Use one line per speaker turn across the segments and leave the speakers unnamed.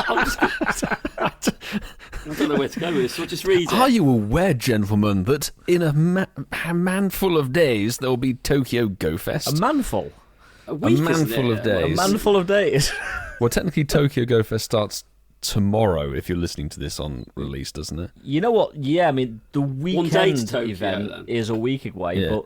I don't know where to go with this, so I'll just read it.
Are you aware, gentlemen, that in a manful of days there will be Tokyo Go Fest?
A manful?
A week,
manful of days.
A manful of days.
Well, technically Tokyo Go Fest starts tomorrow if you're listening to this on release, doesn't it?
You know what? Yeah, I mean, the weekend
Tokyo,
event
then.
is a week away, but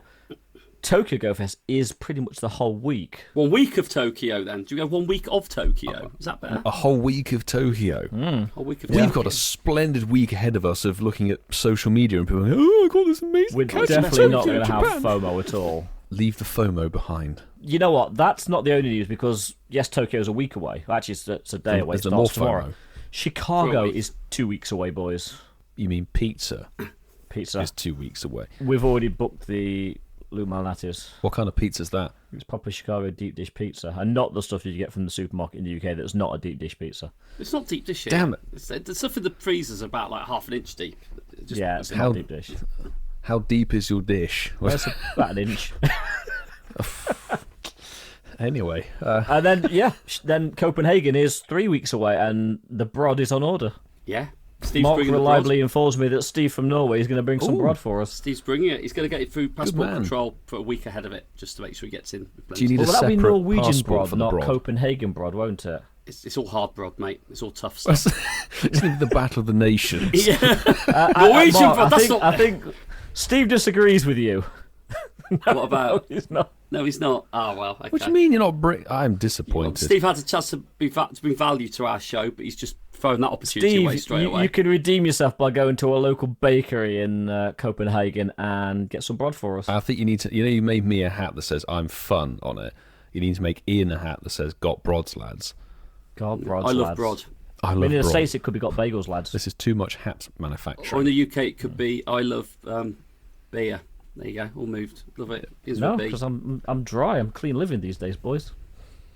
Tokyo Go Fest is pretty much the whole week.
1 week of Tokyo, then. Do we go 1 week of Tokyo? Is that better?
A whole week of Tokyo.
A week of
We've
Tokyo.
got a splendid week ahead of us of looking at social media and people going, oh, I got this amazing
We're
catch
definitely
in
not
Tokyo,
going to have
Japan."
FOMO at all.
Leave the FOMO behind.
You know what? That's not the only news because, yes, Tokyo's a week away. Actually, it's a day away. It
Is there more
starts tomorrow.
FOMO?
Chicago
week.
is 2 weeks away, boys.
You mean pizza
Pizza.
is 2 weeks away.
We've already booked the Lou Malnati's.
What kind of pizza's that?
It's proper Chicago deep dish pizza, and not the stuff you get from the supermarket in the UK that's not a deep dish pizza.
It's not deep dish.
Damn it.
The stuff in the freezer's about like half an inch deep.
Yeah, it's
How-
not deep dish.
How deep is your dish?
Well, it's about an inch.
Anyway,
And then, then Copenhagen is 3 weeks away, and the brod is on order.
Yeah. Steve's
Mark
bringing
reliably informs me that Steve from Norway is going to bring some brod for us.
Steve's bringing it. He's going to get it through passport
man.
control for a week ahead of it, just to make sure he gets in.
do you need
Well,
a
that'll be
separate
Norwegian
passport
brod,
for the
not
brod?
Copenhagen brod, won't it?
It's all hard brod, mate. It's all tough stuff.
It's gonna be the Battle of the Nations.
Norwegian
Mark,
brod, that's not...
I think Steve disagrees with you.
What about...
He's not.
No, he's not. Oh, well, okay.
What do you mean you're not I'm
Well,
disappointed.
Steve had a chance to bring value to our show, but he's just thrown that opportunity away
Steve,
straight away.
you can redeem yourself by going to a local bakery in Copenhagen and get some brod for us.
I think you need to. You know, you made me a hat that says "I'm fun" on it. You need to make Ian a hat that says "Got broads, lads."
God, brods,
I love
lads.
brod.
I
I
love
mean, in the
broad.
States, it could be got bagels, lads.
This is too much hat
Or in
manufacturing.
the UK, it could be I love beer. There you go, all moved. Love it. Is
No,
with B.
because I'm dry. I'm clean living these days, boys.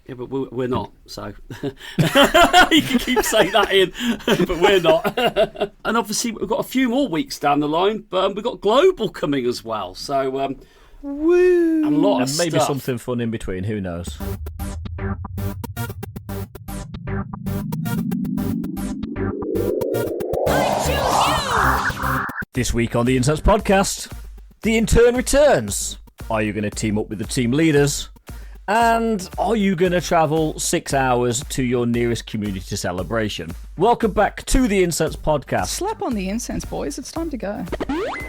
Yeah, but we're not, so... you can keep saying that, Ian, but we're not. And obviously, we've got a few more weeks down the line, but we've got Global coming as well, so...
Woo!
and a lot of
And maybe
stuff.
something fun in between. Who knows? This week on the Incense Podcast, the intern returns. Are you going to team up with the team leaders? And are you going to travel 6 hours to your nearest community celebration? Welcome back to the Incense Podcast.
Slap on the incense, boys. It's time to go.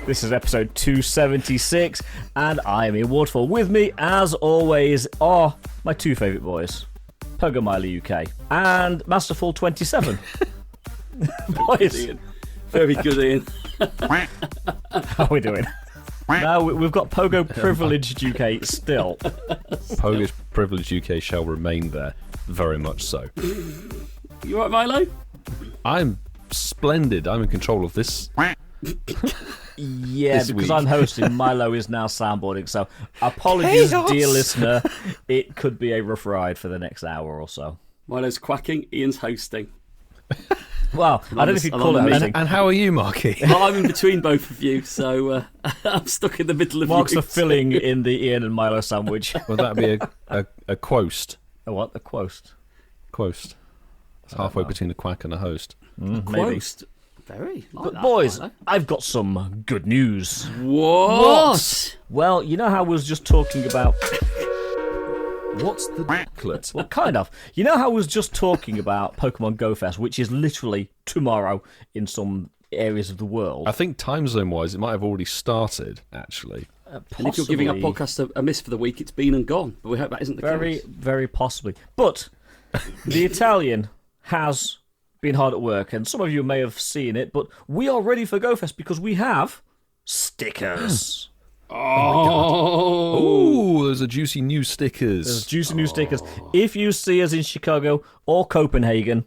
This is episode 276, and I am Ian Waterfall. With me, as always, are my two favourite boys, Pokémon Milo UK and Masterful 27. Boys,
Ian. Very good, Ian.
how are we doing? Now we've got Pogo Privileged UK still.
Polish Privilege UK shall remain there, very much so.
You all right, Milo?
I'm splendid. I'm in control of this.
Yeah,
This
because
week.
I'm hosting, Milo is now soundboarding, so apologies,
Chaos!
dear listener. It could be a rough ride for the next hour or so.
Milo's quacking, Ian's hosting.
Well, I don't know if you'd call it a
And-
meeting.
And how are you, Marky?
Well, I'm in between both of you, so I'm stuck in the middle of
Mark's
you.
the filling in the Ian and Milo sandwich.
Would that be a quost?
A what? A quost?
Quost. It's halfway between a quack and a host.
Maybe.
Quost. Very. Like
But
that,
boys,
Milo.
I've got some good news.
What?
Well, you know how I was just talking about...
What's the declet?
Well, kind of. You know how I was just talking about Pokémon GO Fest, which is literally tomorrow in some areas of the world.
I think time zone wise, it might have already started, actually.
And if you're giving our podcast a miss for the week, it's been and gone. But we hope that isn't the
Very,
case.
very possibly. But the Italian has been hard at work, and some of you may have seen it, but we are ready for GO Fest because we have stickers.
Oh, there's a juicy new stickers.
There's juicy new stickers. If you see us in Chicago or Copenhagen,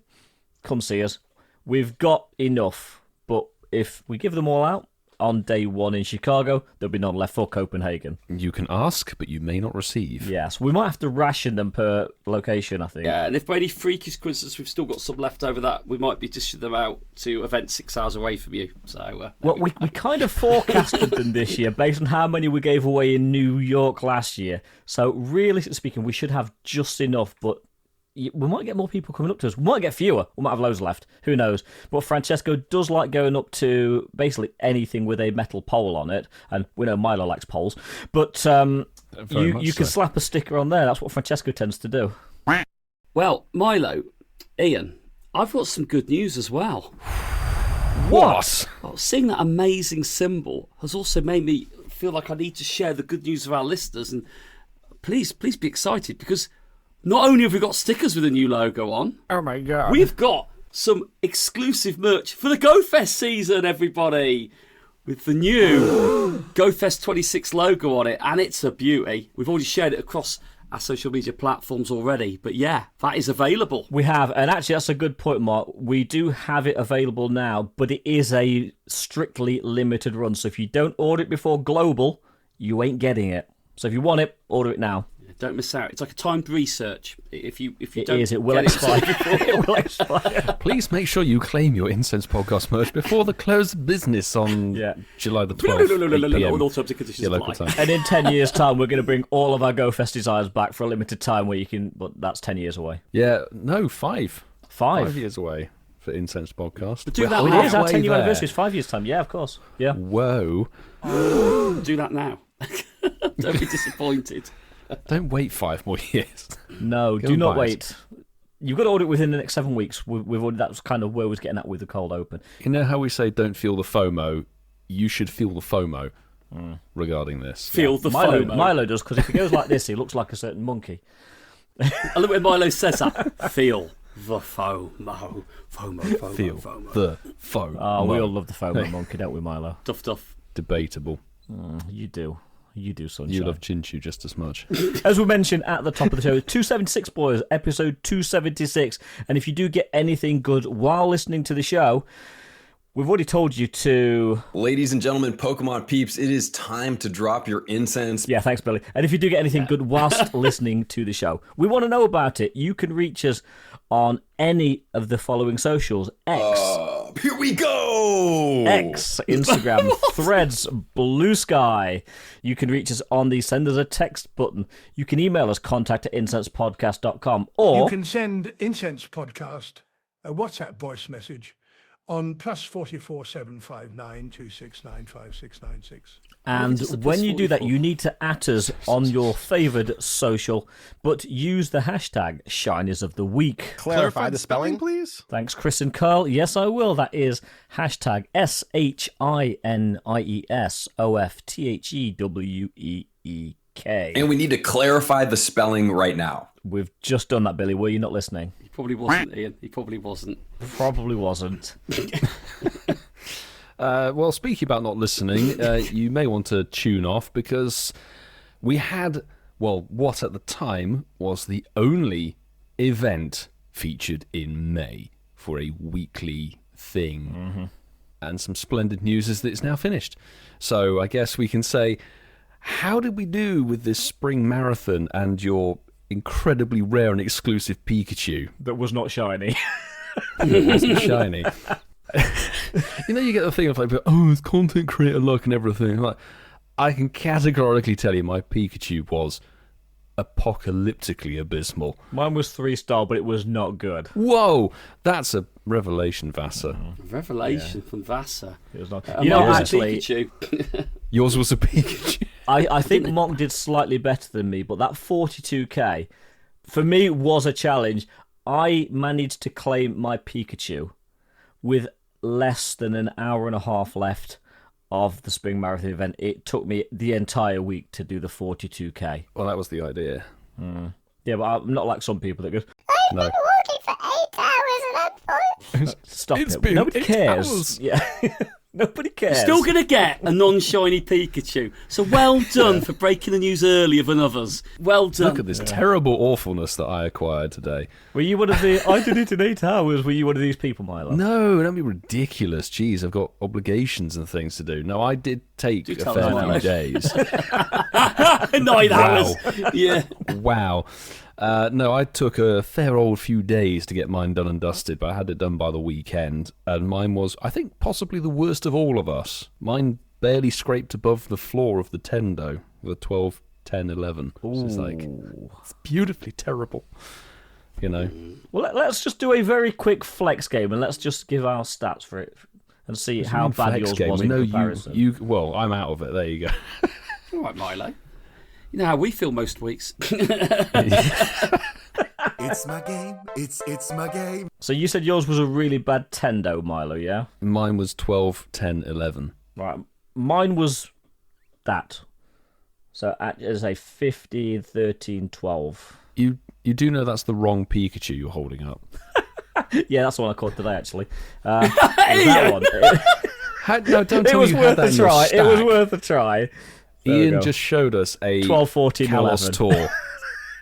come see us. We've got enough, but if we give them all out on day one in Chicago, there'll be none left for Copenhagen.
You can ask, but you may not receive.
Yes, we might have to ration them per location, I think.
Yeah, and if by any freakish coincidence we've still got some left over that, we might be dishing them out to events 6 hours away from you. So,
Well, we kind of forecasted them this year based on how many we gave away in New York last year. So, realistically speaking, we should have just enough. But we might get more people coming up to us. We might get fewer. We might have loads left. Who knows? But Francesco does like going up to basically anything with a metal pole on it. And we know Milo likes poles. But you can slap a sticker on there. That's what Francesco tends to do.
Well, Milo, Ian, I've got some good news as well.
What?
Well, seeing that amazing symbol has also made me feel like I need to share the good news with our listeners. And please be excited, because not only have we got stickers with a new logo on,
Oh my god.
we've got some exclusive merch for the Go Fest season, everybody, with the new Go Fest 26 logo on it, and it's a beauty. We've already shared it across our social media platforms already, but yeah, that is available.
We have, and actually that's a good point, Mark. We do have it available now, but it is a strictly limited run. So if you don't order it before Global, you ain't getting it. So if you want it, order it now.
Don't miss out. It's like a timed research. If you
It
don't
is. It will
get
expire. It will expire.
Please make sure you claim your Incense Podcast merch before the close of business on July the 12th, 8 p.m.
All terms and conditions
Your local
apply.
time.
And in 10 years' time, we're going to bring all of our Go Fest designs back for a limited time where you can... But that's 10 years away.
Yeah, no, 5.
5.
5 years away for Incense Podcast.
But do that
Oh,
now.
it is our
halfway
10-year
there.
anniversary. It's 5 years' time. Yeah, of course. Yeah.
Whoa.
Do that now. Don't be disappointed.
Don't wait 5 more years.
No,
Go
do
and
not
buy it.
wait. You've got to order it within the next 7 weeks. We've already, that's kind of where we was getting at with the cold open.
You know how we say don't feel the FOMO? You should feel the FOMO regarding this.
Feel the
Milo,
FOMO.
Milo does, because if he goes like this, he looks like a certain monkey.
I look when Milo says that. Feel the FOMO. FOMO.
Feel
FOMO.
the FOMO.
Oh, we all love the FOMO monkey, don't we, Milo?
Duff.
Debatable.
You do. You do, sunshine.
You love Chinchu just as much.
As we mentioned at the top of the show, 276, boys, episode 276. And if you do get anything good while listening to the show, we've already told you to...
Ladies and gentlemen, Pokemon peeps, it is time to drop your incense.
Yeah, thanks, Billy. And if you do get anything good whilst listening to the show, we want to know about it. You can reach us on any of the following socials.
Here we go!
X, Instagram, Threads, Blue Sky. You can reach us on the send us a text button. You can email us, contact@incensepodcast.com, or...
You can send Incense Podcast a WhatsApp voice message on +44 759 269 5696.
And
Just a
when you do that,
44.
you need to at us on your favoured social, but use the hashtag Shinies of the Week.
Clarify the spelling, please.
Thanks, Chris and Carl. Yes, I will. That is hashtag SHINIESOFTHEWEEK.
And we need to clarify the spelling right now.
We've just done that, Billy. Were you not listening?
He probably wasn't, Ian. He probably wasn't.
Probably wasn't.
Well, speaking about not listening, you may want to tune off because we had, well, what at the time was the only event featured in May for a weekly thing.
Mm-hmm.
And some splendid news is that it's now finished. So I guess we can say, how did we do with this spring marathon and your incredibly rare and exclusive Pikachu?
That was not shiny.
It wasn't shiny. You know, you get the thing of like, oh, it's content creator luck and everything. Like, I can categorically tell you my Pikachu was apocalyptically abysmal.
Mine was 3-star, but it was not good.
Whoa, that's a revelation, Vassa.
Revelation from Vassa.
It was not.
And
You know,
mine was a
actually,
Pikachu.
Yours was a Pikachu.
I think Monk did slightly better than me, but that 42k, for me, was a challenge. I managed to claim my Pikachu with less than an hour and a half left of the Spring Marathon event. It took me the entire week to do the 42k.
Well, that was the idea.
Yeah, but I'm not like some people that go,
No.
working for 8 hours and I'm
stop
It's
it.
been
Nobody
8
cares.
hours.
Yeah. Nobody cares.
Still going to get a non-shiny Pikachu. So well done for breaking the news earlier than others. Well done.
Look at this terrible awfulness that I acquired today.
Were you one of the... I did it in 8 hours. Were you one of these people, Milo?
No, don't be ridiculous. Jeez, I've got obligations and things to do. No, I did take a
tell
fair
us,
few
Milo.
days.
9 hours. Yeah.
Wow. No, I took a fair old few days to get mine done and dusted, but I had it done by the weekend, and mine was, I think, possibly the worst of all of us. Mine barely scraped above the floor of the Tendo, the 12, 10, 11. It's just like, it's beautifully terrible. you know.
Well, let's just do a very quick flex game, and let's just give our stats for it and see how bad
Flex
yours
game.
was
We
in
know
comparison.
well, I'm out of it. There you go.
All right, Milo. You know how we feel most weeks.
It's my game. It's my game.
So you said yours was a really bad Tendo, Milo, yeah?
Mine was 12, 10, 11.
Right. Mine was that. So as a 15, 13, 12.
You do know that's the wrong Pikachu you're holding up.
Yeah, that's the one I caught today, actually. That one.
No, don't
It
tell
was
me you had
worth
that
a
in your
try. It was
stack.
worth a try. There we
Ian
go.
just showed us a
12, 14,
Kalos
11.
Tour.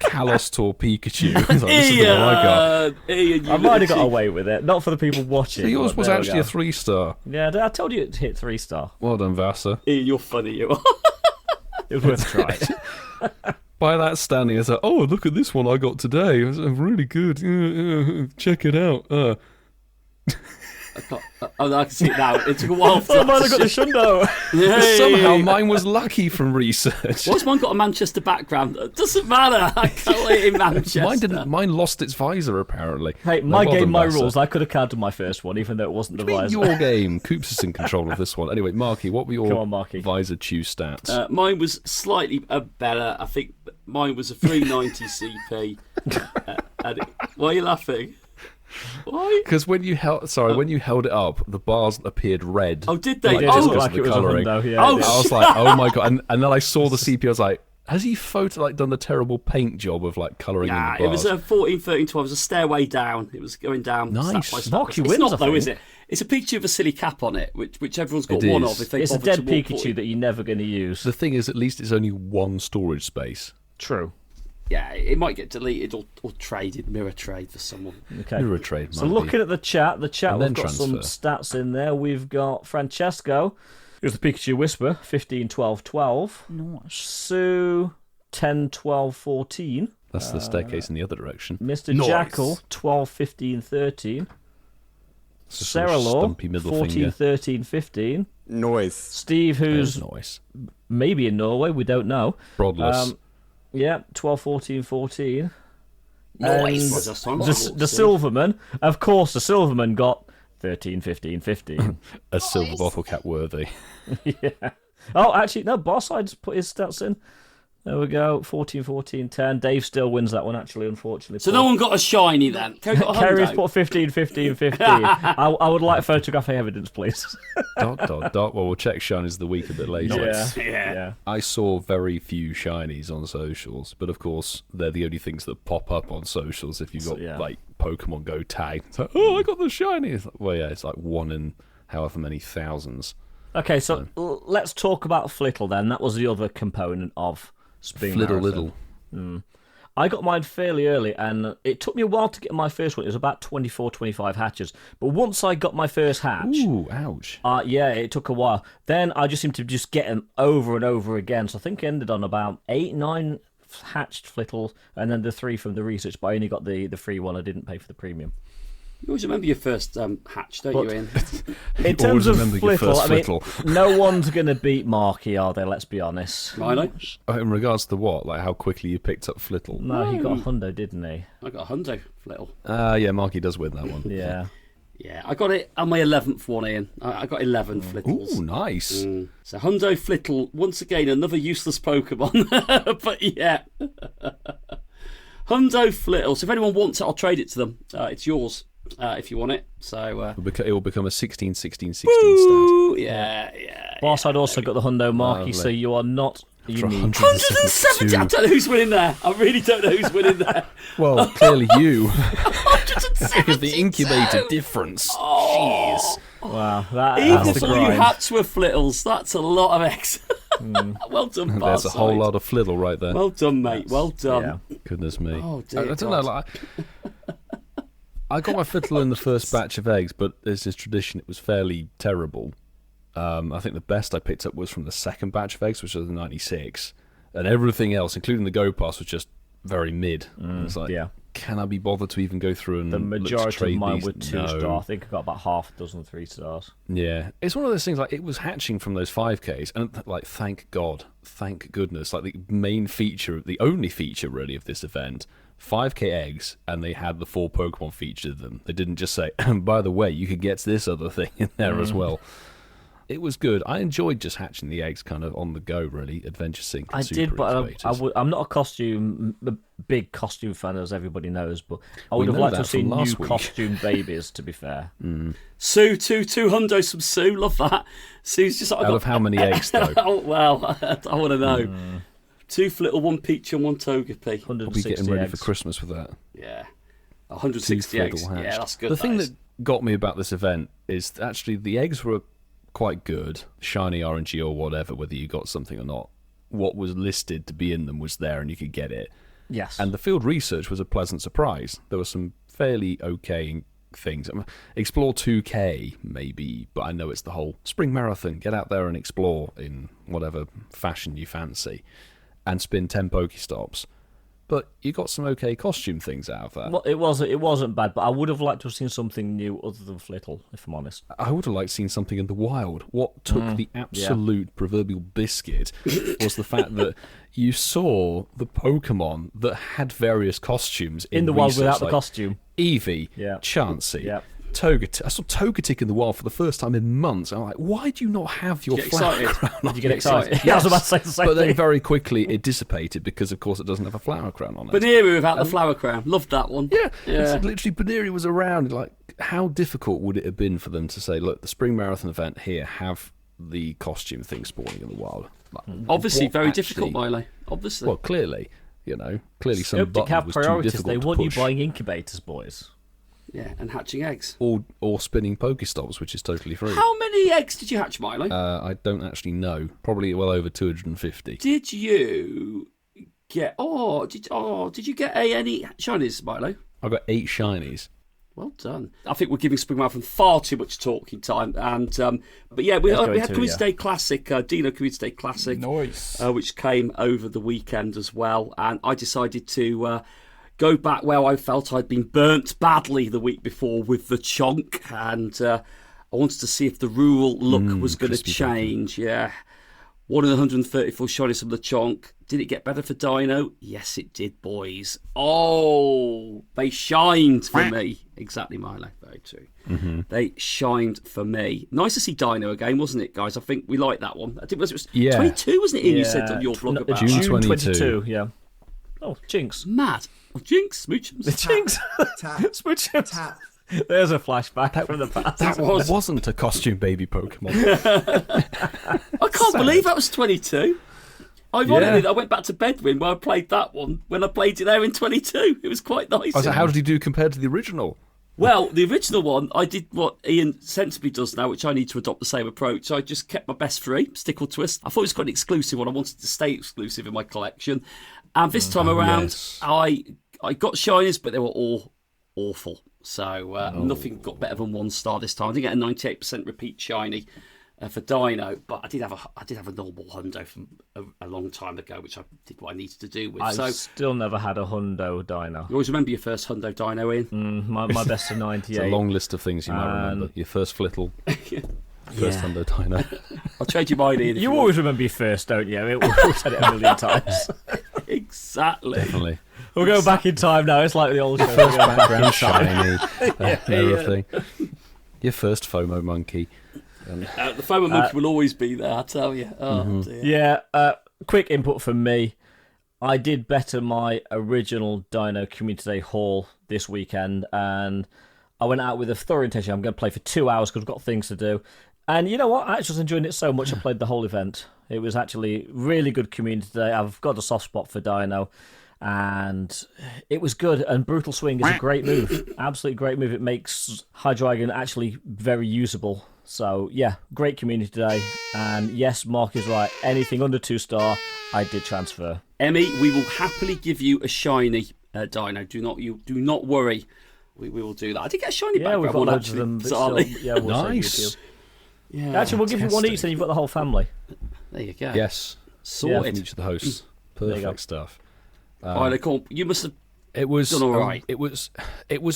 Kalos Tour Pikachu. Like, this is the one I got.
Ian, you
I might have got
little
away with it. Not for the people watching.
So yours
but
was
there we
actually a
go.
3-star.
Yeah, I told you it hit 3-star.
Well done, Vasa.
Ian, you're funny. You are.
It was worth a try.
By that standing, it's like, oh, look at this one I got today. It's really good. Check it out.
Oh, no, I can see it now. It took a while for
Oh,
that
man,
to
I got the
shift.
shundo.
Hey.
Somehow mine was lucky from research.
Why's mine got a Manchester background? It doesn't matter. I can't wait in Manchester.
Mine didn't. Mine lost its visor apparently.
Hey,
No,
my
well
game,
done,
my
Vasa.
rules. I could have counted my first one, even though it wasn't the visor.
Your game. Coops is in control of this one. Anyway, Marky, what were your
Come on, Marky.
visor choose stats?
Mine was slightly better. I think mine was a 390 CP. Why are you laughing? Why?
Because when you held it up, the bars appeared red.
Oh, did they?
It did,
Oh,
it looked
because
like
of
it
the
was a
colouring.
hundo. Yeah,
Oh,
it did.
I was like, oh my god! And then I saw the CP. I was like, has he done the terrible paint job of like colouring in the
Nah,
bars?
it was a 14, 13, 12. It was a stairway down. It was going down.
Nice.
Step by step.
Marky
It's
wins,
not
I
though,
think.
is it? It's a picture of a silly cap on it, which everyone's got
It
one
is.
of. If they
It's a
bother
dead
to walk
Pikachu
40.
that you're never going to use.
The thing is, at least it's only one storage space.
True.
Yeah, it might get deleted or traded, mirror trade for someone.
Okay.
Mirror trade.
So
might
looking
be.
at the chat,
And
we've
then
got some
transfer.
stats in there. We've got Francesco, who's the Pikachu Whisper, 15, 12, 12.
Nice.
Sue, 10, 12, 14.
That's the staircase in the other direction.
Mr.
Nice.
Jackal, 12, 15, 13.
It's a sort of
Sarah Law,
stumpy middle
14,
finger.
13, 15.
Noise.
Steve, who's
Nice.
maybe in Norway, we don't know.
Broadless.
Yeah, 12, 14, 14.
Nice. That's time.
The Silverman, of course, the Silverman got 13, 15, 15.
A silver bottle cap worthy.
Yeah. Oh, actually, no, Barside's put his stats in. There we go, 14, 14, 10. Dave still wins that one, actually, unfortunately.
So no one got a shiny then. Kerry got a
Kerry's
hundo.
put 15, 15, 15. I would like photographic evidence, please. ...
Well, we'll check shinies of the week a bit later.
Yeah.
I saw very few shinies on socials, but of course they're the only things that pop up on socials if you've got
yeah.
like Pokemon Go tag. It's like, oh, I got the shiny. It's like, well, yeah, it's like one in however many thousands.
Okay, so let's talk about Flittle then. That was the other component of Spring
Fliddle
Marathon.
Little.
I got mine fairly early, and it took me a while to get my first one. It was about 24, 25 hatches. But once I got my first hatch,
Ooh, ouch.
yeah, it took a while. Then I just seemed to just get them over and over again. So I think I ended on about 8, 9 hatched Flittles, and then the 3 from the research. But I only got the free one. I didn't pay for the premium.
You always remember your first hatch, don't you, Ian?
In terms
always
of
remember your
Flittle,
first
I mean,
Flittle.
no one's going to beat Marky, are they? Let's be honest.
Milo?
In regards to what? Like how quickly you picked up Flittle?
No, he got a hundo, didn't he?
I got a hundo Flittle.
Yeah, Marky does win that one.
Yeah.
Yeah, I got it on my 11th one, Ian. I got 11 Flittles.
Ooh, nice.
So Hundo Flittle, once again, another useless Pokemon. But yeah. Hundo Flittle. So if anyone wants it, I'll trade it to them. It's yours if you want it. So
It will become a 16, 16, 16 stat.
ooh, yeah.
Boss, I'd also got the hundo, Marky,
Lovely.
so you are not
For
unique.
170. I don't know who's winning there. I really don't know who's winning there.
Well, clearly you.
170.
Because the incubator difference. Jeez.
Wow,
Even
that's
if
the
all you
grind.
hats were Flittles, that's a lot of X. Well done,
There's a whole
Barside.
lot of Flittle right there.
Well done, mate. Well done.
Yeah.
Goodness me.
Oh, dear
I don't know.
God.
Like, I got my Flittle in the first batch of eggs, but there's this tradition. It was fairly terrible. I think the best I picked up was from the second batch of eggs, which was the 96, and everything else, including the Go Pass, was just very mid. It's like,
yeah.
can I be bothered to even go through and
The
look to
majority of
trade
mine
these?
were 2-star. I think I got about half a dozen 3-stars.
Yeah, it's one of those things. Like, it was hatching from those 5Ks, and like, thank God, thank goodness. Like, the main feature, the only feature really of this event 5k eggs, and they had the 4 Pokemon featured in them. They didn't just say, and by the way, you could get this other thing in there as well. It was good. I enjoyed just hatching the eggs kind of on the go, really, adventure sync.
I did, but I'm not a big costume fan, as everybody knows, but I would have liked to have seen new costume babies, to be fair.
Sue, two hundos from Sue, love that. Sue's just
out of how many eggs, though?
Oh, well, I want to know. 2 Flittle, 1 Peach, and 1 Togepi.
I'll be getting ready for Christmas with that.
Yeah. 160 eggs.
Hatched.
Yeah, that's good.
The thing that got me about this event is that actually the eggs were quite good, shiny, orangey, or whatever, whether you got something or not. What was listed to be in them was there and you could get it.
Yes.
And the field research was a pleasant surprise. There were some fairly okay things. Explore 2K, maybe, but I know it's the whole spring marathon. Get out there and explore in whatever fashion you fancy and spin 10 Pokestops. But you got some okay costume things out of that.
Well, it wasn't bad, but I would have liked to have seen something new other than Flittle, if I'm honest.
I would have liked seeing something in the wild. What took the absolute proverbial biscuit was the fact that you saw the Pokemon that had various costumes
in the wild without the costume.
Eevee, Chansey, Togetic. I saw Togetic in the wild for the first time in months. I'm like, why do you not have your flower crown on?
Did you get excited? Yes. Yeah, I was about to say the same
thing.
But
then very quickly it dissipated because, of course, it doesn't have a flower crown on it.
Baneri without the flower crown. Loved that one.
Yeah. It's literally Baneri was around. Like, how difficult would it have been for them to say, look, the spring marathon event here, have the costume thing spawning in the wild? Like,
obviously, very difficult, Milo. Obviously.
Well, clearly, some
Optic
button
have
was
priorities.
too difficult
They want
to
you
push.
buying incubators, boys.
Yeah, and hatching eggs.
Or spinning Pokestops, which is totally free.
How many eggs did you hatch, Milo?
I don't actually know. Probably well over 250.
Did you get... did you get any shinies, Milo?
I got 8 shinies.
Well done. I think we're giving Spring Marathon far too much talking time. And but yeah, we had Community Day Classic, Deino Community Day Classic,
Nice.
Which came over the weekend as well. And I decided to go back where I felt I'd been burnt badly the week before with the chonk, and I wanted to see if the rural look was going to change. Yeah. 1 in 134 shinies from the chonk. Did it get better for Deino? Yes, it did, boys. Oh, they shined for me. Exactly, Milo. Very true. They shined for me. Nice to see Deino again, wasn't it, guys? I think we liked that one. I think it was 22, wasn't it, Ian, you said on your blog about
June
June
22.
22, yeah. Oh, Jinx.
Mad. Oh, Jinx, Smoochums.
Jinx. Smoochums.
Tap.
There's a flashback from the past.
That wasn't a costume baby Pokemon.
I can't believe that was 22. Ironically, I went back to Bedwin where I played that one when I played it there in 22. It was quite nice.
So how did he do compared to the original?
Well, the original one, I did what Ian sensibly does now, which I need to adopt the same approach. I just kept my best 3, stick or twist. I thought it was quite an exclusive one. I wanted to stay exclusive in my collection. And this time around, I got shinies, but they were all awful. So nothing got better than 1 star this time. I didn't get a 98% repeat shiny for Deino, but I did have a normal hundo from a long time ago, which I did what I needed to do with.
I've still never had a hundo Deino.
You always remember your first hundo Deino, Ian?
My best of 98.
It's a long list of things you might remember. Your first Flittle. First hundo Deino.
I'll trade you mine, Ian.
You always remember your first, don't you? We've said it a million times.
Exactly.
Definitely.
We'll go back in time now. It's like the old show.
First background shiny. Everything. Your first FOMO monkey.
The FOMO monkey will always be there, I tell you. Oh, dear.
Yeah, quick input from me. I did better my original Deino Community Day haul this weekend, and I went out with a thorough intention. I'm going to play for 2 hours because I've got things to do. And you know what? I actually was enjoying it so much I played the whole event. It was actually really good Community Day. I've got a soft spot for Deino, and it was good. And Brutal Swing is a great move. Absolutely great move. It makes Hydreigon actually very usable. So, yeah, great Community Day. And yes, Mark is right. Anything under 2-star, I did transfer.
Emmy, we will happily give you a shiny Deino. Do not worry. We will do that. I did get a shiny back.
Yeah, we've got loads of them.
We'll
nice.
Yeah,
actually, we'll give you one each, then you've got the whole family.
There you go.
Yes.
Sorted.
Each of the hosts. Perfect stuff.
You must have
It was
done all right.
It was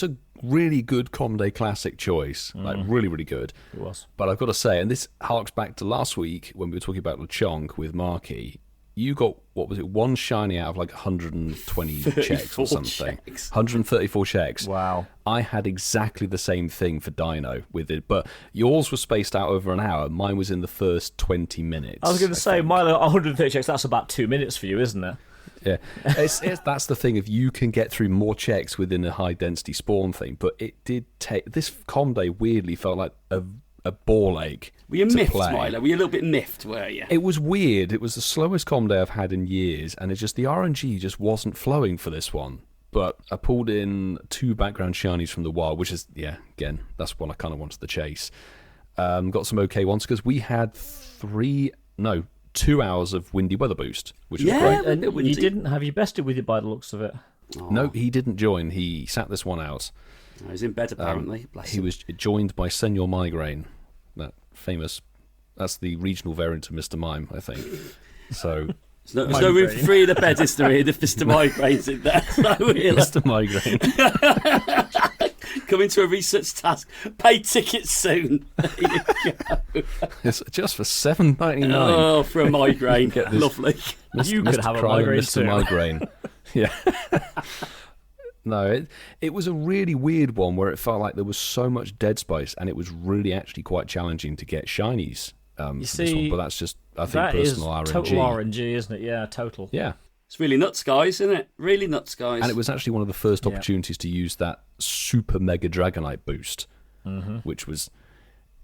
a really good Com Day Classic choice. Like really, really good.
It was.
But I've got to say, and this harks back to last week when we were talking about Lechonk with Marky, you got, what was it, one shiny out of like 120 checks or something.
Checks.
134 checks.
Wow.
I had exactly the same thing for Deino with it, but yours was spaced out over an hour. Mine was in the first 20 minutes.
I was going to say, Milo, 130 checks, that's about 2 minutes for you, isn't it?
Yeah, that's the thing. If you can get through more checks within a high density spawn thing, but it did take this com day. Weirdly, felt like a ball ache.
Were you
to
miffed,
play.
Milo? Were you a little bit miffed? Were you?
It was weird. It was the slowest com day I've had in years, and it's just the RNG just wasn't flowing for this one. But I pulled in 2 background shinies from the wild, which is again, that's what I kind of wanted to chase. Got some okay ones because we had 2 hours of windy weather boost, which was great.
And you didn't have you bested with you by the looks of it.
No, he didn't join. He sat this one out.
I was in bed apparently.
He was joined by Senor Migraine, that famous. That's the regional variant of Mr. Mime, I think. So
there's no room for 3 in the bed, is there? If Mr. Migraine's in there, no, really.
Mr. Migraine.
Coming to a research task. Pay tickets soon. There you go.
It's just for $7.99.
Oh, for a migraine. Lovely.
You could have a migraine
Mr.
too.
Migraine. Yeah. No, it was a really weird one where it felt like there was so much dead space, and it was really actually quite challenging to get shinies.
You
for
see,
this one, but that's just I think
that
personal
is
RNG.
total RNG, isn't it? Yeah, total.
Yeah.
It's really nuts, guys, isn't it? Really nuts, guys.
And it was actually one of the first opportunities to use that super mega Dragonite boost, which was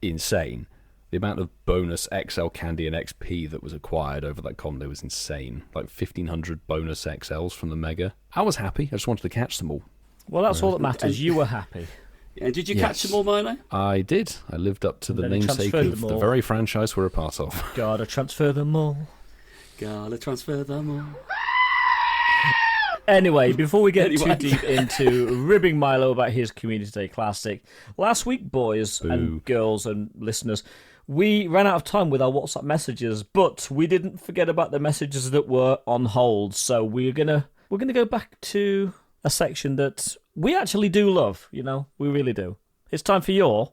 insane. The amount of bonus XL candy and XP that was acquired over that com day was insane. Like 1,500 bonus XLs from the mega. I was happy. I just wanted to catch them all.
Well, that's all that matters. You were happy.
And did you catch them all, Milo?
I did. I lived up to the
then you
namesake
transferred
of
them
the
all.
very franchise we're a part of.
Gotta transfer them all.
Gotta transfer them all.
Anyway, before we get too deep into ribbing Milo about his Community Day Classic, last week, boys and girls and listeners, we ran out of time with our WhatsApp messages, but we didn't forget about the messages that were on hold. So we're gonna go back to a section that we actually do love. You know, we really do. It's time for your.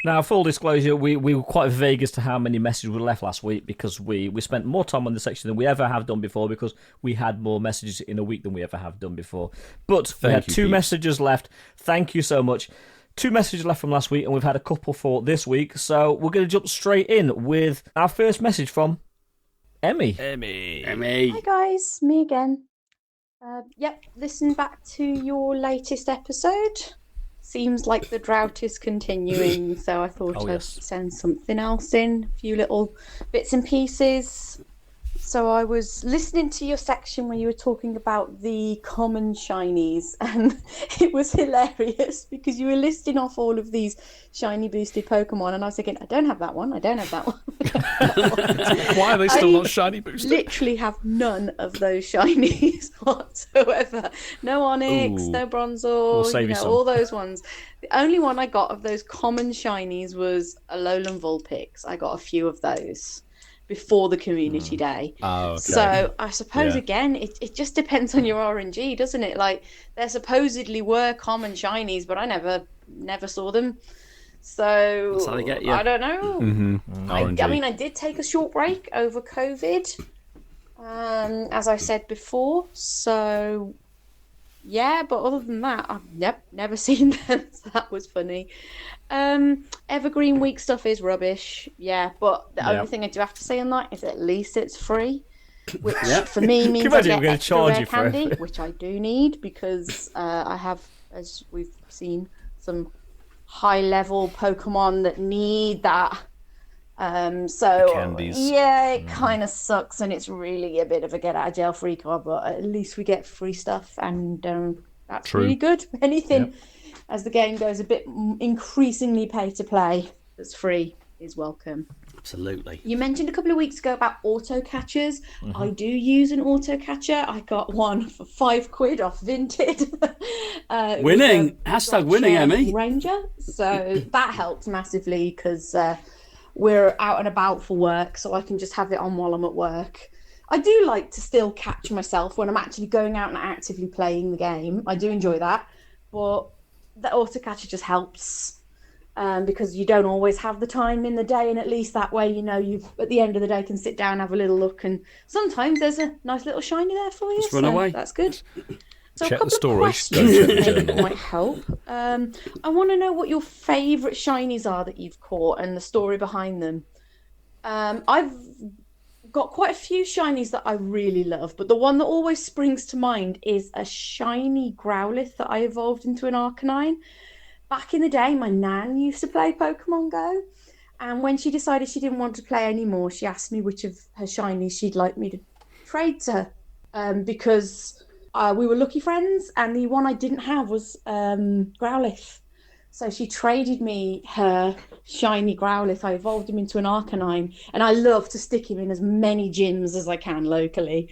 Now, full disclosure, we were quite vague as to how many messages were left last week because we spent more time on this section than we ever have done before because we had more messages in a week than we ever have done before. But we had 2 messages left. Thank you so much. 2 messages left from last week, and we've had a couple for this week. So we're going to jump straight in with our first message from Emmy.
Emmy.
Hi guys, me again. Listen back to your latest episode. Seems like the drought is continuing, so I thought I'd send something else in, a few little bits and pieces. So I was listening to your section where you were talking about the common shinies, and it was hilarious because you were listing off all of these shiny boosted Pokemon, and I was thinking, I don't have that one.
Why are they still not shiny boosted?
Literally have none of those shinies whatsoever. No Onyx, no Bronzor, all those ones. The only one I got of those common shinies was a Alolan Vulpix. I got a few of those before the Community Day.
Oh, okay.
So I suppose, again, it just depends on your RNG, doesn't it? Like, there supposedly were common shinies, but I never saw them. So
That's how they get you.
I don't know.
RNG.
I mean, I did take a short break over COVID, as I said before. So, yeah, but other than that, I've never seen them. So that was funny. Evergreen Week stuff is rubbish. Yeah, but the only thing I do have to say on that is at least it's free. Which for me means I get extra rare candy, which I do need because I have, as we've seen, some high-level Pokemon that need that. So
candies.
Yeah, it kind of sucks, and it's really a bit of a get-out-of-jail-free card. But at least we get free stuff, and that's really good. Anything as the game goes a bit increasingly pay-to-play that's free is welcome.
Absolutely.
You mentioned a couple of weeks ago about auto catchers. I do use an auto catcher. I got one for £5 off Vinted.
Winning! Hashtag winning, Emmy.
Ranger. So that helps massively because we're out and about for work, so I can just have it on while I'm at work. I do like to still catch myself when I'm actually going out and actively playing the game. I do enjoy that. But the auto catcher just helps. because you don't always have the time in the day, and at least that way, you know, you at the end of the day can sit down, have a little look, and sometimes there's a nice little shiny there for you.
Just run away.
That's good. So
Check
a
the
couple of
storage,
questions
don't check the
maybe
journal.
might help. I want to know what your favourite shinies are that you've caught and the story behind them. I've got quite a few shinies that I really love, but the one that always springs to mind is a shiny Growlithe that I evolved into an Arcanine. Back in the day, my nan used to play Pokemon Go, and when she decided she didn't want to play anymore, she asked me which of her shinies she'd like me to trade to her, because we were lucky friends, and the one I didn't have was Growlithe. So she traded me her shiny Growlithe. I evolved him into an Arcanine, and I love to stick him in as many gyms as I can locally.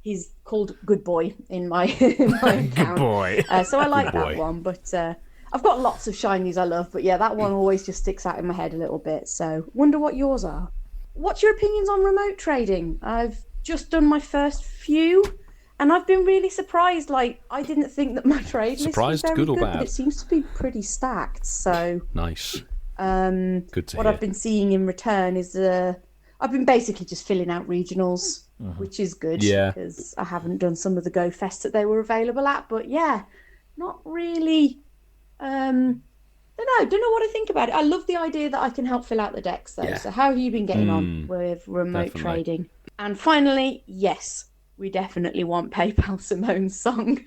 He's called Good Boy in my account.
Good boy.
So I like
Good boy.
that one. But I've got lots of shinies I love. But yeah, that one always just sticks out in my head a little bit. So wonder what yours are. What's your opinions on remote trading? I've just done my first few, and I've been really surprised. Like, I didn't think that my trade list was
Surprised,
very
good or
but
bad?
it seems to be pretty stacked. So
Nice.
good
to
what
hear.
I've been seeing in return is I've been basically just filling out regionals, which is good,
Yeah.
because I haven't done some of the Go Fest that they were available at. But yeah, not really. Don't know what I think about it. I love the idea that I can help fill out the decks though.
Yeah.
So how have you been getting on with remote
definitely.
trading? And finally, yes, we definitely want PayPal Simone's song.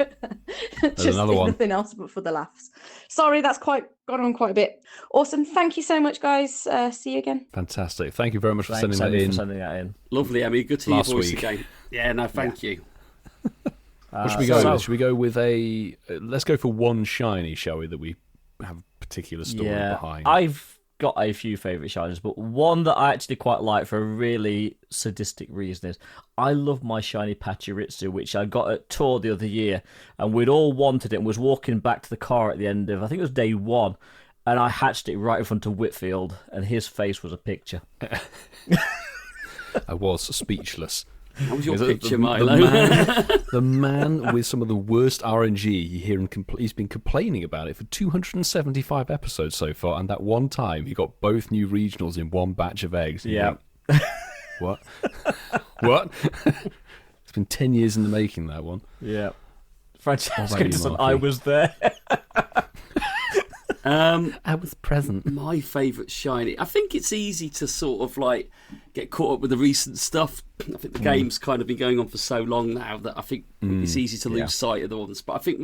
Just
another
if
one.
nothing else but for the laughs. Sorry, that's gone on quite a bit. Awesome. Thank you so much, guys. See you again.
Fantastic. Thank you very much for
Thanks,
sending that
Emmy,
in.
for sending that in.
Lovely, Emmy. Good to hear
Last
your voice
week.
again. Yeah, no, thank you.
What should we go with? Should we go with a... let's go for one shiny, shall we, that we have a particular story behind?
I've got a few favourite shinies, but one that I actually quite like for a really sadistic reason is I love my shiny Pachirisu, which I got at Tour the other year, and we'd all wanted it and was walking back to the car at the end of, I think it was day one, and I hatched it right in front of Whitfield, and his face was a picture.
I was speechless.
How was your
Is it
picture,
the
Milo?
the man with some of the worst RNG. You hear him. He's been complaining about it for 275 episodes so far, and that one time he got both new regionals in one batch of eggs. And you
Yeah.
think, what? What? It's been 10 years in the making, that one.
Yeah. Francesco
What about you,
said,
Marky?
I was there.
I was present.
My favourite shiny. I think it's easy to sort of like get caught up with the recent stuff. I think the game's kind of been going on for so long now that I think it's easy to lose sight of the ones. But I think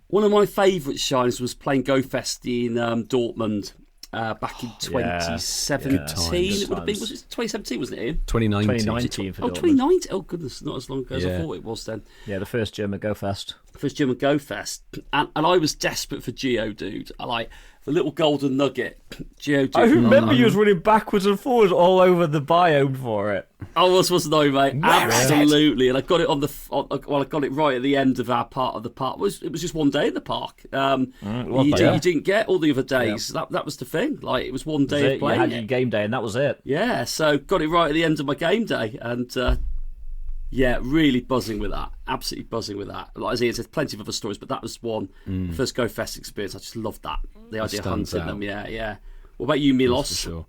one of my favourite shinies was playing Go Fest in Dortmund back in 2017.
Good
It would have been, was it 2017, wasn't it, Ian?
2019.
2019 for
Oh,
Dortmund.
2019. Oh, goodness, not as long ago as I
Yeah.
thought it was then.
Yeah, the first German Go Fest.
First German Go Fest. And I was desperate for Geodude. I like the little golden nugget. Geodude.
I remember you was running backwards and forwards all over the biome for it.
I wasn't I, mate?
Where is it?
Absolutely. And I got it I got it right at the end of our part of the park. It was just one day in the park. You didn't get all the other days. That was the thing. Like, it was one day of
You
playing
had
it.
your game day and that was it.
Yeah, so got it right at the end of my game day, and yeah, really buzzing with that. Absolutely buzzing with that. Like, as Ian said, plenty of other stories, but that was one. First Go Fest experience. I just loved that. The idea of
stands
hunting
out.
them. Yeah. What about you, Milos?
For sure.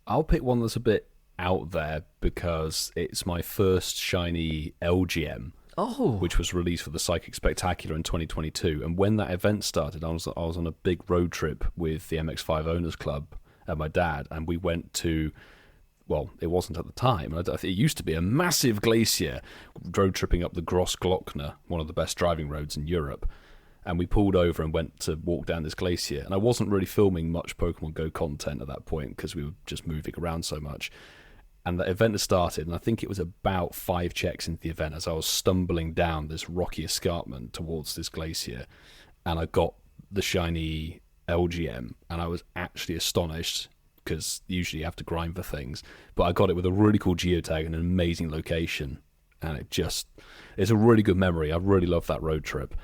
I'll pick one that's a bit out there because it's my first shiny LGM.
Oh.
Which was released for the Psychic Spectacular in 2022. And when that event started, I was on a big road trip with the MX5 Owners Club and my dad, and we went to, well, it wasn't at the time. It used to be a massive glacier, road tripping up the Grossglockner, one of the best driving roads in Europe. And we pulled over and went to walk down this glacier. And I wasn't really filming much Pokemon Go content at that point because we were just moving around so much. And the event had started, and I think it was about 5 checks into the event as I was stumbling down this rocky escarpment towards this glacier, and I got the shiny LGM, and I was actually astonished because usually you have to grind for things, but I got it with a really cool geotag and an amazing location, and it's a really good memory. I really love that road trip.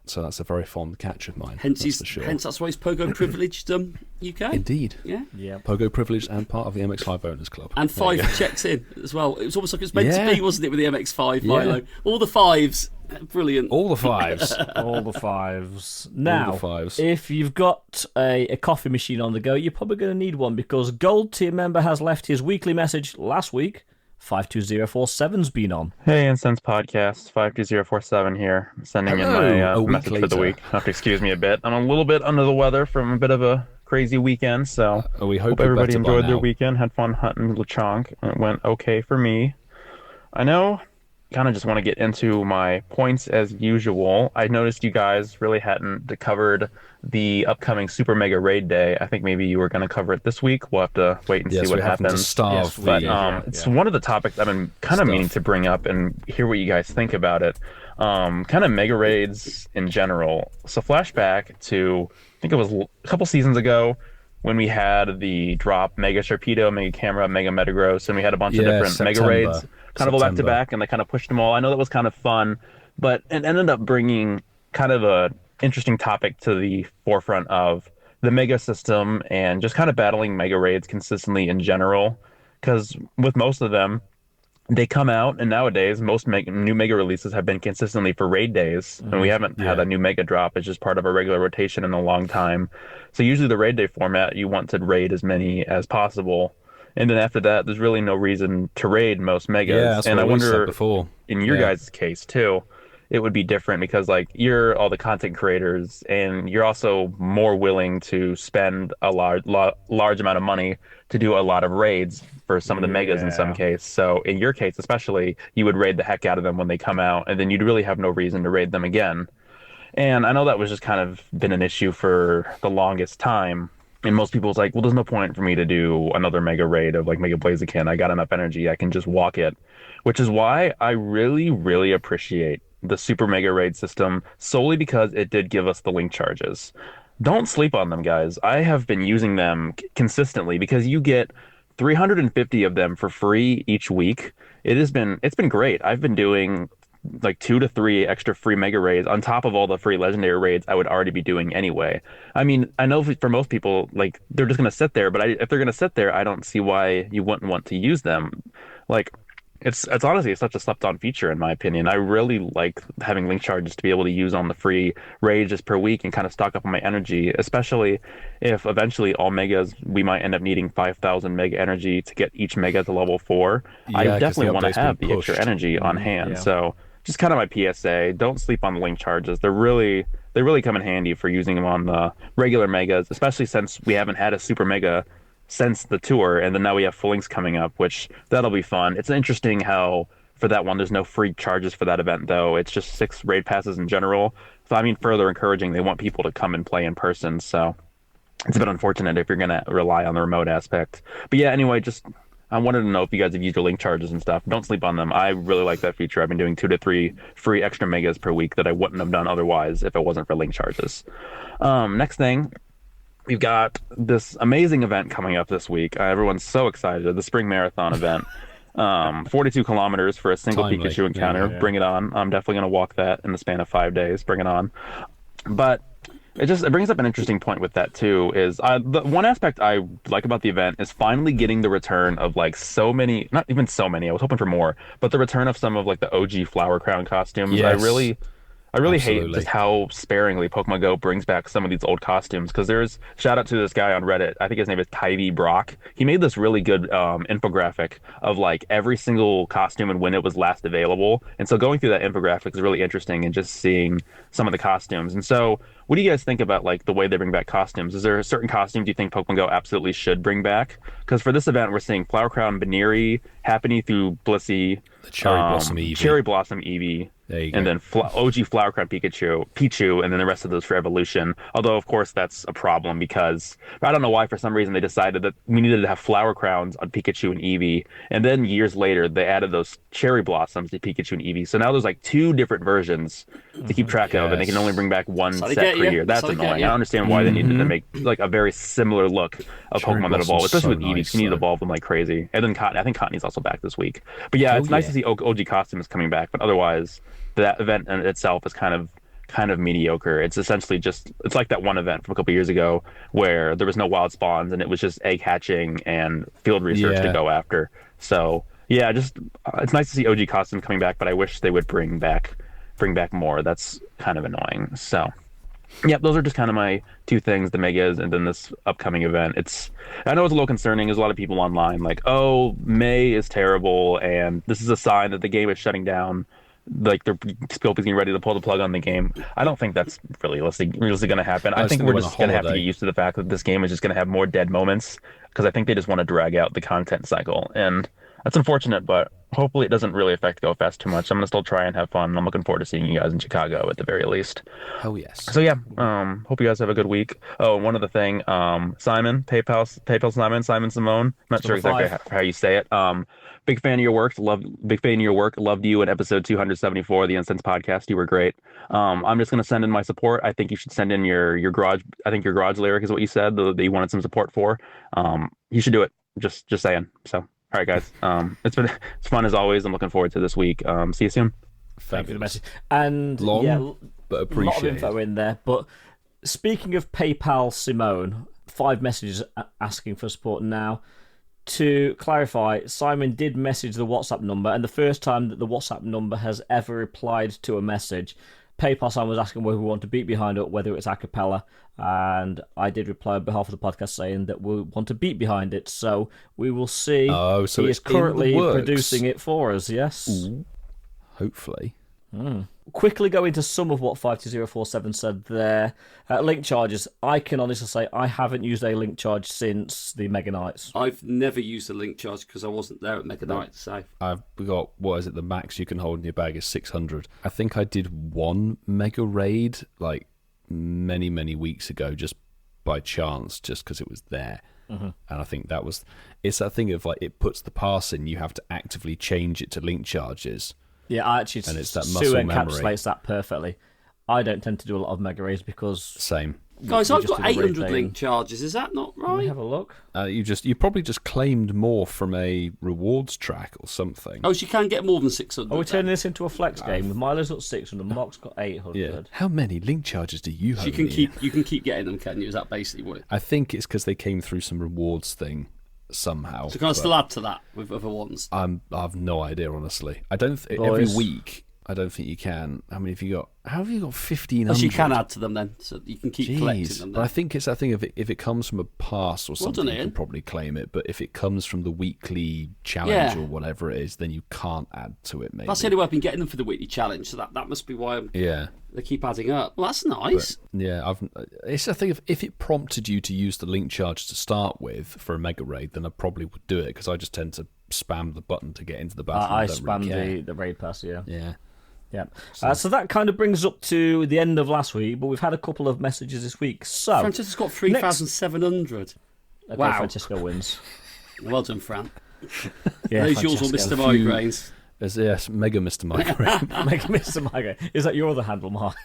So that's a very fond catch of mine.
Hence that's why he's Pogo privileged UK.
Indeed.
Yeah.
Pogo privileged and part of the MX5 Owners Club.
And 5 checks in as well. It was almost like it was meant to be, wasn't it, with the MX5
Yeah.
Milo? All the 5s Brilliant.
All the fives.
All the fives. Now,
All the fives.
if you've got a coffee machine on the go, you're probably going to need one because Gold tier member has left his weekly message last week. 52047's been on.
Hey, Incense Podcast, 52047 here, sending in my message for the week. You have to excuse me a bit. I'm a little bit under the weather from a bit of a crazy weekend, so
we hope
everybody
better by
enjoyed their
now.
weekend, had fun hunting Lechonk, and it went okay for me. I know, kind of just want to get into my points as usual. I noticed you guys really hadn't covered the upcoming Super Mega Raid Day. I think maybe you were going to cover it this week. We'll have to wait and see what happens.
To starve
but it's one of the topics I've been kind of meaning to bring up and hear what you guys think about it. Kind of mega raids in general. So flashback to, I think it was a couple seasons ago when we had the drop Mega Sharpedo, Mega Camera, Mega Metagross, and we had a bunch of different mega raids kind of back to back, and they kind of pushed them all. I know that was kind of fun, but it ended up bringing kind of a interesting topic to the forefront of the mega system and just kind of battling mega raids consistently in general, because with most of them, they come out, and nowadays most new mega releases have been consistently for raid days, and we haven't had a new mega drop. It's just part of our regular rotation in a long time. So usually the raid day format, you want to raid as many as possible, and then after that, there's really no reason to raid most megas.
Yeah, that's
and
what
I
we said
wonder,
before.
in your guys' case too, it would be different because like you're all the content creators, and you're also more willing to spend a large amount of money to do a lot of raids for some of the megas in some case. So in your case especially, you would raid the heck out of them when they come out, and then you'd really have no reason to raid them again. And I know that was just kind of been an issue for the longest time. And most people's like, well, there's no point for me to do another mega raid of like Mega Blaziken. I got enough energy, I can just walk it. Which is why I really, really appreciate the Super Mega Raid system, solely because it did give us the link charges. Don't sleep on them, guys. I have been using them consistently because you get 350 of them for free each week. It's been great. I've been doing like 2 to 3 extra free mega raids on top of all the free legendary raids I would already be doing anyway. I mean, I know for most people, like, they're just going to sit there, but if they're going to sit there, I don't see why you wouldn't want to use them. Like, it's honestly such a slept-on feature in my opinion. I really like having link charges to be able to use on the free raids just per week and kind of stock up on my energy, especially if eventually all megas, we might end up needing 5,000 mega energy to get each mega to level 4. I definitely want to have the extra energy on hand. So just kind of my PSA, don't sleep on the link charges. They really come in handy for using them on the regular megas, especially since we haven't had a super mega since the tour, and then now we have full links coming up, which that'll be fun. It's interesting how for that one there's no free charges for that event though. It's just 6 raid passes in general. So I mean, further encouraging, they want people to come and play in person. So it's a bit unfortunate if you're gonna rely on the remote aspect. But yeah, anyway, just I wanted to know if you guys have used your link charges and stuff. Don't sleep on them. I really like that feature. I've been doing 2 to 3 free extra megas per week that I wouldn't have done otherwise if it wasn't for link charges. Next thing, we've got this amazing event coming up this week. Everyone's so excited. The Spring Marathon event. 42 kilometers for a single Pikachu encounter. Bring it on. I'm definitely going to walk that in the span of 5 days. Bring it on. But it brings up an interesting point with that too, is the one aspect I like about the event is finally getting the return of like so many, not even so many, I was hoping for more, but the return of some of like the OG Flower Crown costumes. Yes. I really hate just how sparingly Pokemon Go brings back some of these old costumes, because there's, shout out to this guy on Reddit, I think his name is Tyvee Brock. He made this really good infographic of like every single costume and when it was last available. And so going through that infographic is really interesting, and just seeing some of the costumes. And so what do you guys think about like the way they bring back costumes? Is there a certain costume do you think Pokemon Go absolutely should bring back? Because for this event, we're seeing Flower Crown Baneri, Happiny through Blissey,
the Cherry Blossom Eevee,
and then OG Flower Crown Pichu, and then the rest of those for Evolution. Although, of course, that's a problem because I don't know why, for some reason, they decided that we needed to have Flower Crowns on Pikachu and Eevee. And then years later, they added those Cherry Blossoms to Pikachu and Eevee. So now there's like 2 different versions to keep track of, and they can only bring back one set per year. That's annoying. I don't understand why they needed to make like a very similar look of Pokemon that evolve, especially with Eevee. You need to evolve them like crazy. And then Cotton, I think Cottony's also back this week. But yeah, it's nice to see OG costumes coming back, but otherwise, that event in itself is kind of mediocre. It's essentially it's like that one event from a couple years ago where there was no wild spawns and it was just egg hatching and field research to go after. So yeah, it's nice to see OG costumes coming back, but I wish they would bring back bring back more. That's kind of annoying. So, yeah, those are just kind of my two things, the megas and then this upcoming event. I know it's a little concerning. There's a lot of people online like, oh, May is terrible, and this is a sign that the game is shutting down. Like, they're still getting ready to pull the plug on the game. I don't think that's really realistically going to happen. I think we're just going to have to get used to the fact that this game is just going to have more dead moments, because I think they just want to drag out the content cycle. And that's unfortunate, but hopefully it doesn't really affect Go Fest too much. I'm going to still try and have fun. I'm looking forward to seeing you guys in Chicago at the very least.
Oh, yes.
So, yeah, hope you guys have a good week. Oh, and one other thing, Simon, PayPal Simon Simone. I'm not sure exactly how you say it. Big fan of your work. Loved you in episode 274 of the Incense podcast. You were great. I'm just going to send in my support. I think you should send in your garage. I think your garage lyric is what you said that you wanted some support for. You should do it. Just saying. So, all right, guys. It's fun as always. I'm looking forward to this week. See you soon.
Thank you for the message. And
long, but appreciated.
A lot of info in there. But speaking of PayPal Simone, 5 messages asking for support now. To clarify, Simon did message the WhatsApp number, and the first time that the WhatsApp number has ever replied to a message, PayPal Simon was asking whether we want to beat behind it, whether it's a cappella, and I did reply on behalf of the podcast saying that we want to beat behind it, so we will see.
Oh, so
he
it's
is currently
in the works.
producing it for us, yes.
Ooh. Hopefully.
Quickly go into some of what 52047 said there. Link charges. I can honestly say I haven't used a link charge since the Mega Nights.
I've never used a link charge because I wasn't there at Mega Nights. So
I've got, what is it, the max you can hold in your bag is 600. I think I did one Mega Raid like many, many weeks ago just by chance, just because it was there. And I think it's that thing of like it puts the pass in, you have to actively change it to link charges.
Yeah, I actually,
and it's that
Sue
muscle
encapsulates
memory.
that perfectly. I don't tend to do a lot of Mega Raids because...
Same.
Guys, I've got 800 link charges. Is that not right?
Let me have a look.
You probably just claimed more from a rewards track or something.
Oh, so you can get more than 600.
Are we turning this into a flex game? Milo's got 600, Mock's got 800.
Yeah. How many link charges do you have?
You can keep getting them, can you? Is that basically what it?
I think it's because they came through some rewards thing somehow.
So can I still add to that with other ones?
I've no idea, honestly. I don't. Every week, I don't think you can. How many have you got? How have you got 1,500?
So you can add to them then, so you can keep collecting them. Then.
But I think it's that thing of if it comes from a pass or something, you can probably claim it. But if it comes from the weekly challenge or whatever it is, then you can't add to it. Maybe
that's the only way I've been getting them for the weekly challenge. So that must be why they keep adding up. Well, that's nice.
But, it's a thing of if it prompted you to use the link charge to start with for a Mega Raid, then I probably would do it because I just tend to spam the button to get into the battle.
I spam the raid pass.
Yeah.
So that kind of brings us up to the end of last week, but we've had a couple of messages this week. So
Francesca's got 3,700.
Okay,
wow.
Francesca wins.
Well done, Fran.
Those
yours or Mr. Migraines.
Yes, Mega Mr. Migraine.
Mega Mr. Migraine. Is that your other handle, Mark?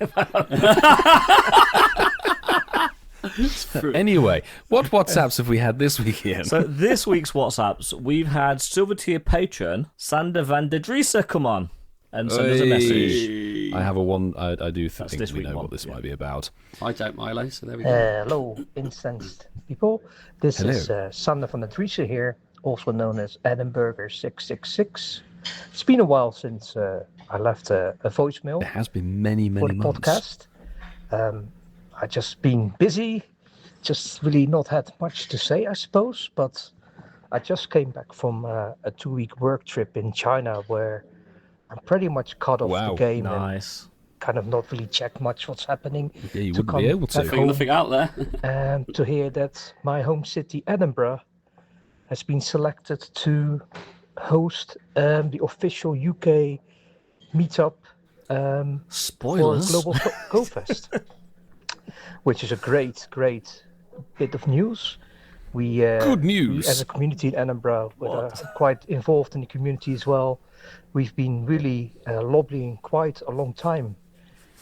Anyway, what WhatsApps have we had this week, Ian?
So this week's WhatsApps, we've had Silver Tier patron Sander van der Driesa come on and send us a message.
I have a one. I do think we know what this might be about.
I don't, Milo, so there we go.
Hello, incensed people. This is Sander van der Driesa here, also known as Edinburgher666. It's been a while since I left a voicemail.
It has been many
for the
months.
Podcast. I just been busy, just really not had much to say, I suppose. But I just came back from a 2-week work trip in China where I'm pretty much cut off the game.
Nice.
And kind of not really check much what's happening.
Yeah, you wouldn't be able to.
Nothing out there.
And to hear that my home city, Edinburgh, has been selected to host the official UK meetup for Global GO Fest, which is a great bit of news.
Good news.
We, as a community in Edinburgh, we're quite involved in the community as well. We've been really lobbying quite a long time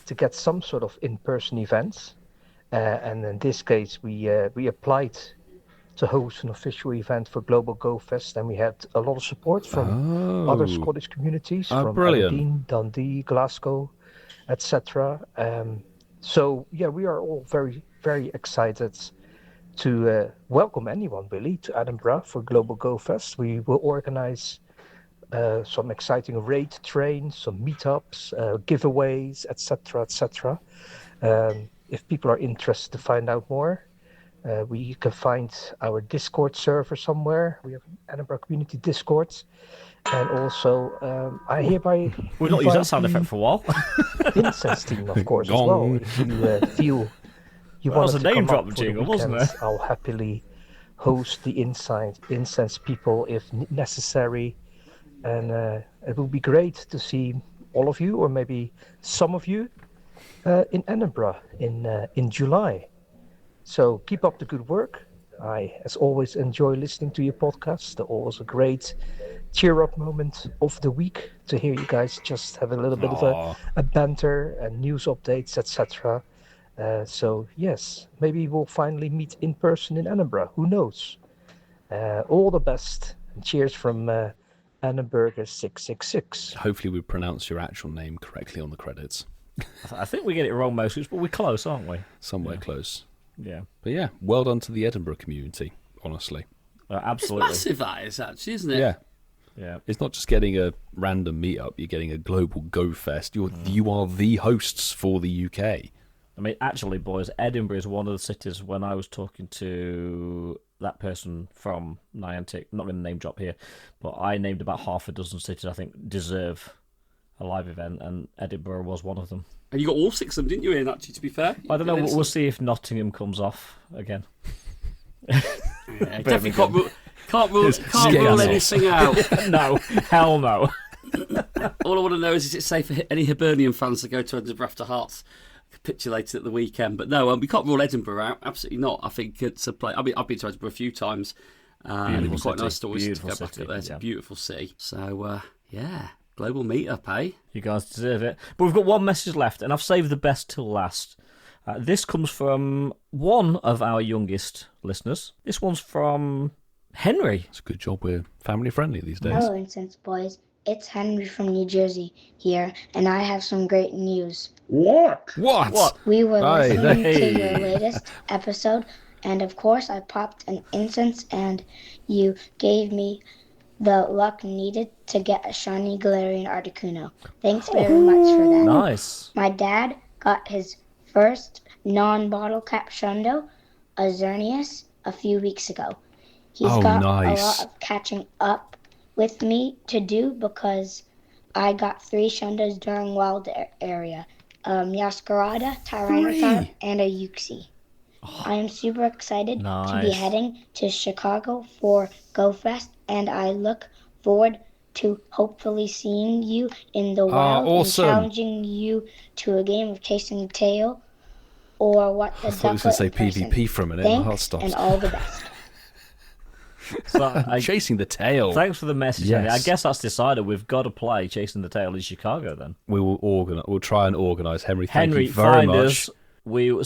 to get some sort of in-person events, and in this case, we applied to host an official event for Global GO Fest, and we had a lot of support from other Scottish communities, from Aberdeen, Dundee, Glasgow, etc. So yeah, we are all very, very excited to welcome anyone really to Edinburgh for Global GO Fest. We will organize some exciting raid trains, some meetups, giveaways, etc., etc. If people are interested to find out more, you can find our Discord server somewhere. We have an Edinburgh Community Discord. And also, I hereby
We've not used that sound effect for a while.
Incense team, of course, as well. If you feel you want to
name
come
drop
up for
jingle,
the
wasn't
weekend,
it?
I'll happily host the incense people if necessary. And it will be great to see all of you, or maybe some of you, in Edinburgh in July. So keep up the good work. I, as always, enjoy listening to your podcast. They're always a great cheer-up moment of the week to hear you guys just have a little bit of a banter and news updates, etc. So, yes, maybe we'll finally meet in person in Edinburgh. Who knows? All the best. And cheers from Edinburgh 666.
Hopefully we pronounce your actual name correctly on the credits.
I think we get it wrong most weeks, but we're close, aren't we?
Somewhere close.
Yeah.
But yeah, well done to the Edinburgh community, honestly.
Absolutely.
It's massive, that is, actually, isn't it?
Yeah.
Yeah.
It's not just getting a random meetup, you're getting a global Go Fest. You are the hosts for the UK.
I mean, actually, boys, Edinburgh is one of the cities when I was talking to that person from Niantic, not going to name drop here, but I named about half a dozen cities I think deserve a live event, and Edinburgh was one of them.
And you got all 6 of them, didn't you, Ian, actually, to be fair?
I don't know, we'll see if Nottingham comes off again.
Definitely can't rule anything out.
No, hell no.
All I want to know is it safe for any Hibernian fans to go to Edinburgh after Hearts capitulated at the weekend? But no, we can't rule Edinburgh out. Absolutely not. I think it's a place. I mean, I've been to Edinburgh a few times. And it'd be quite nice to always go back up there. It's a beautiful city. So, yeah. Global meetup, eh?
You guys deserve it. But we've got one message left, and I've saved the best till last. This comes from one of our youngest listeners. This one's from Henry.
It's a good job we're family friendly these days.
Hello, Incense Boys. It's Henry from New Jersey here, and I have some great news.
What?
We were listening to your latest episode, and of course I popped an incense, and you gave me the luck needed to get a shiny Galarian Articuno. Thanks very much for that.
Nice.
My dad got his first non-bottle cap Shundo, a Xerneas, a few weeks ago. He's got a lot of catching up with me to do because I got 3 Shundos during Wild Area. Yaskarada, Tyranitar, and a Uxie. I am super excited to be heading to Chicago for Go Fest, and I look forward to hopefully seeing you in the wild and challenging you to a game of chasing the tail or what the
I thought I was going to say PvP for a minute.
Thanks, and all the best.
So
Chasing the tail.
Thanks for the message,
Yes.
Henry. I guess that's decided. We've got to play Chasing the Tail in Chicago then.
We will We'll try and organise. Henry, thank
Henry,
you very
find
much.
us.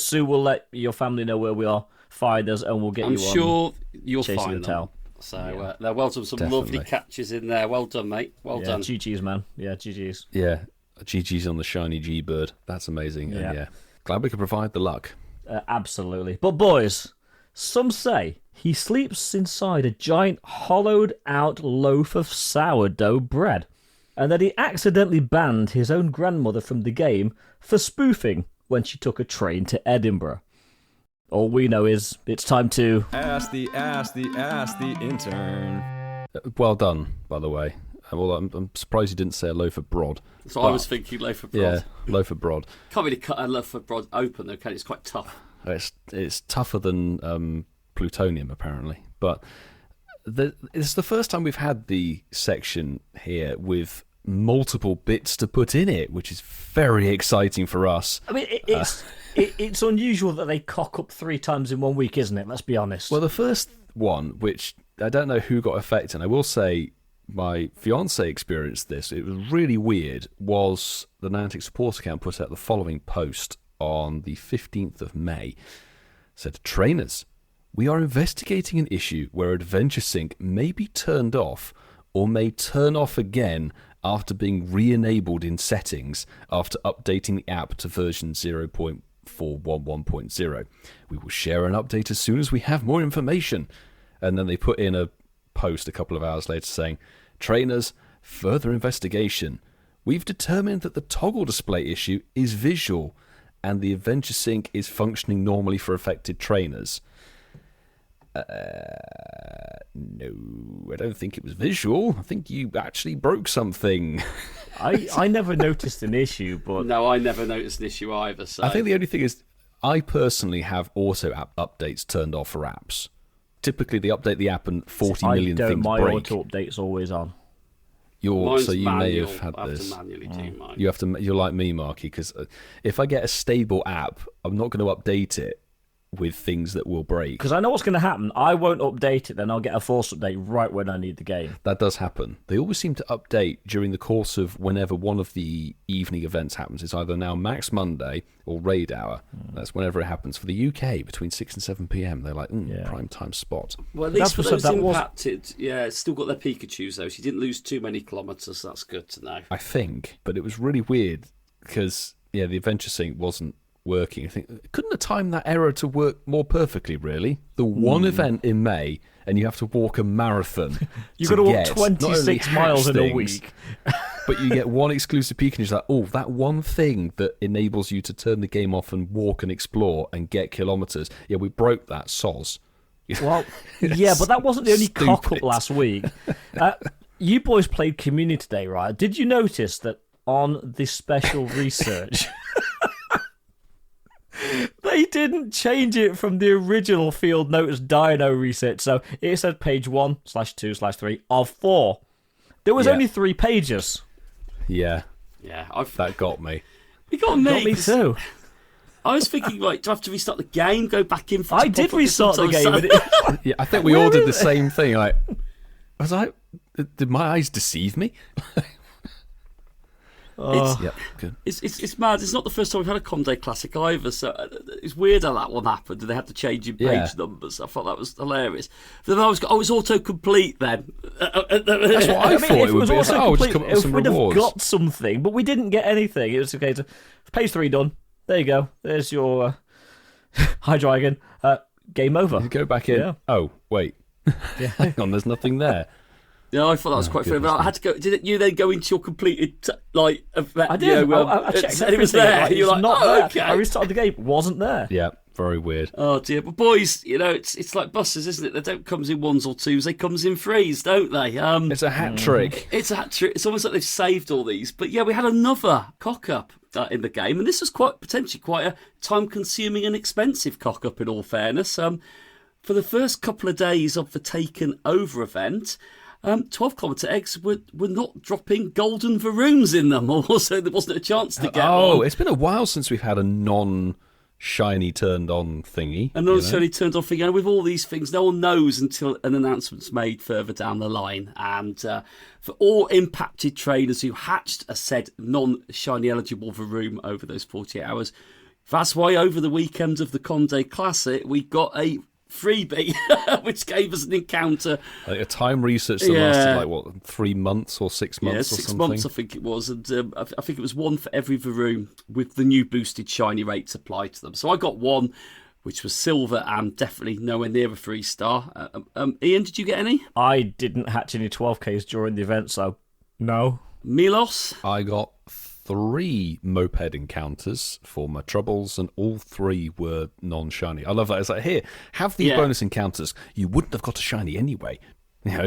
Sue will let your family know where we are. Find us, and we'll get
I'm
you on.
sure you'll
Chasing
find
the Tail.
So they're well done. Some lovely catches in there. Well done, mate. Well done.
GG's, man. Yeah, GG's.
Yeah, GG's on the shiny G-Bird. That's amazing. And yeah, glad we could provide the luck.
Absolutely. But boys, some say he sleeps inside a giant hollowed-out loaf of sourdough bread, and that he accidentally banned his own grandmother from the game for spoofing when she took a train to Edinburgh. All we know is it's time to
Ask the intern.
Well done, by the way. Well, I'm surprised you didn't say a loaf of broad.
So I was thinking loaf of bread.
Yeah, loaf of broad.
Can't really cut a loaf of bread open though, can it? It's quite tough.
It's tougher than plutonium, apparently. But it's the first time we've had the section here with multiple bits to put in it, which is very exciting for us.
I mean, it's unusual that they cock up 3 times in 1 week, isn't it? Let's be honest.
Well, the first one, which I don't know who got affected, and I will say my fiance experienced this, it was really weird, was the Niantic support account put out the following post on the 15th of May. It said, trainers, we are investigating an issue where Adventure Sync may be turned off or may turn off again after being re-enabled in settings after updating the app to version 0.411.0. We will share an update as soon as we have more information. And then they put in a post a couple of hours later saying, trainers, Further investigation. We've determined that the toggle display issue is visual, and the Adventure Sync is functioning normally for affected trainers. No, I don't think it was visual. I think you actually broke something.
I never noticed an issue, but...
No, I never noticed an issue either. So.
I think the only thing is, I personally have auto app updates turned off for apps. Typically, they update the app and 40 million things
my
break.
auto update's always on.
So you may have had
I have
this.
to manually do mine.
You're like me, Marky, because if I get a stable app, I'm not going to update it with things that will break.
Because I know what's going to happen. I won't update it, then I'll get a force update right when I need the game.
That does happen. They always seem to update during the course of whenever one of the evening events happens. It's either now Max Monday or Raid Hour. That's whenever it happens. For the UK, between 6 and 7 p.m, they're like, prime time spot.
Well, at least for those impacted, it's still got their Pikachus, though. She didn't lose too many kilometres. That's good to know.
I think. But it was really weird because, the Adventure Sync wasn't working. I think, couldn't have timed that error to work more perfectly, really? The one event in May, and you have to walk a marathon.
You've got to walk 26 miles in a week.
But you get one exclusive peak, and you're like, that one thing that enables you to turn the game off and walk and explore and get kilometres. Yeah, we broke that, soz.
Well, yeah, but that wasn't the only cock-up last week. You boys played Community Day, right? Did you notice that on this special research... They didn't change it from the original field notes Deino research, so it said page 1/2/3 of 4. There was only 3 pages.
Yeah.
Yeah,
that got me.
It got me.
Got me too.
I was thinking, do I have to restart the game, go back in for
I did restart the game.
Yeah, I think we all did the same thing. I was like, did my eyes deceive me?
It's mad. It's not the first time we've had a Com Day Classic either, so it's weird how that one happened. They had to change in page numbers. I thought that was hilarious. But then I was, it's autocomplete then.
That's what I thought it would be. Just come up with some
we'd
rewards.
have got something, but we didn't get anything. It was okay to page 3 done. There you go. There's your Hi Dragon. Game over.
You go back in.
Yeah.
Oh, wait. Hang on, there's nothing there.
Yeah, I thought that was quite funny. But I had to go. Did you then go into your completed
I did. I checked
and it was there.
Like,
You're like,
not
there.
Okay. I restarted the game. It wasn't there.
Yeah, very weird.
Oh dear. But boys, it's like buses, isn't it? They don't come in 1s or 2s. They comes in 3s, don't they?
It's a hat trick.
It's a hat trick. It's almost like they've saved all these. But yeah, we had another cock up in the game, and this was potentially quite a time-consuming and expensive cock up. In all fairness, for the first couple of days of the Taken Over event. 12-kilometre eggs were not dropping golden varoons in them, also there wasn't a chance to get one.
It's been a while since we've had a non-shiny turned-on thingy.
A non-shiny turned-on thingy. And with all these things, no one knows until an announcement's made further down the line. And for all impacted traders who hatched a said non-shiny eligible varoon over those 48 hours, that's why over the weekend of the Com Day Classic, we got a freebie, which gave us an encounter.
Like a time research that lasted 3 months or 6 months or
6
something?
months I think it was, and I think it was one for every varoon with the new boosted shiny rates applied to them. So I got one, which was silver and definitely nowhere near a 3-star. Ian, did you get any?
I didn't hatch any 12Ks during the event, so no.
Milos?
I got 3 moped encounters for my troubles, and all 3 were non-shiny. I love that. It's like, here, have these bonus encounters. You wouldn't have got a shiny anyway.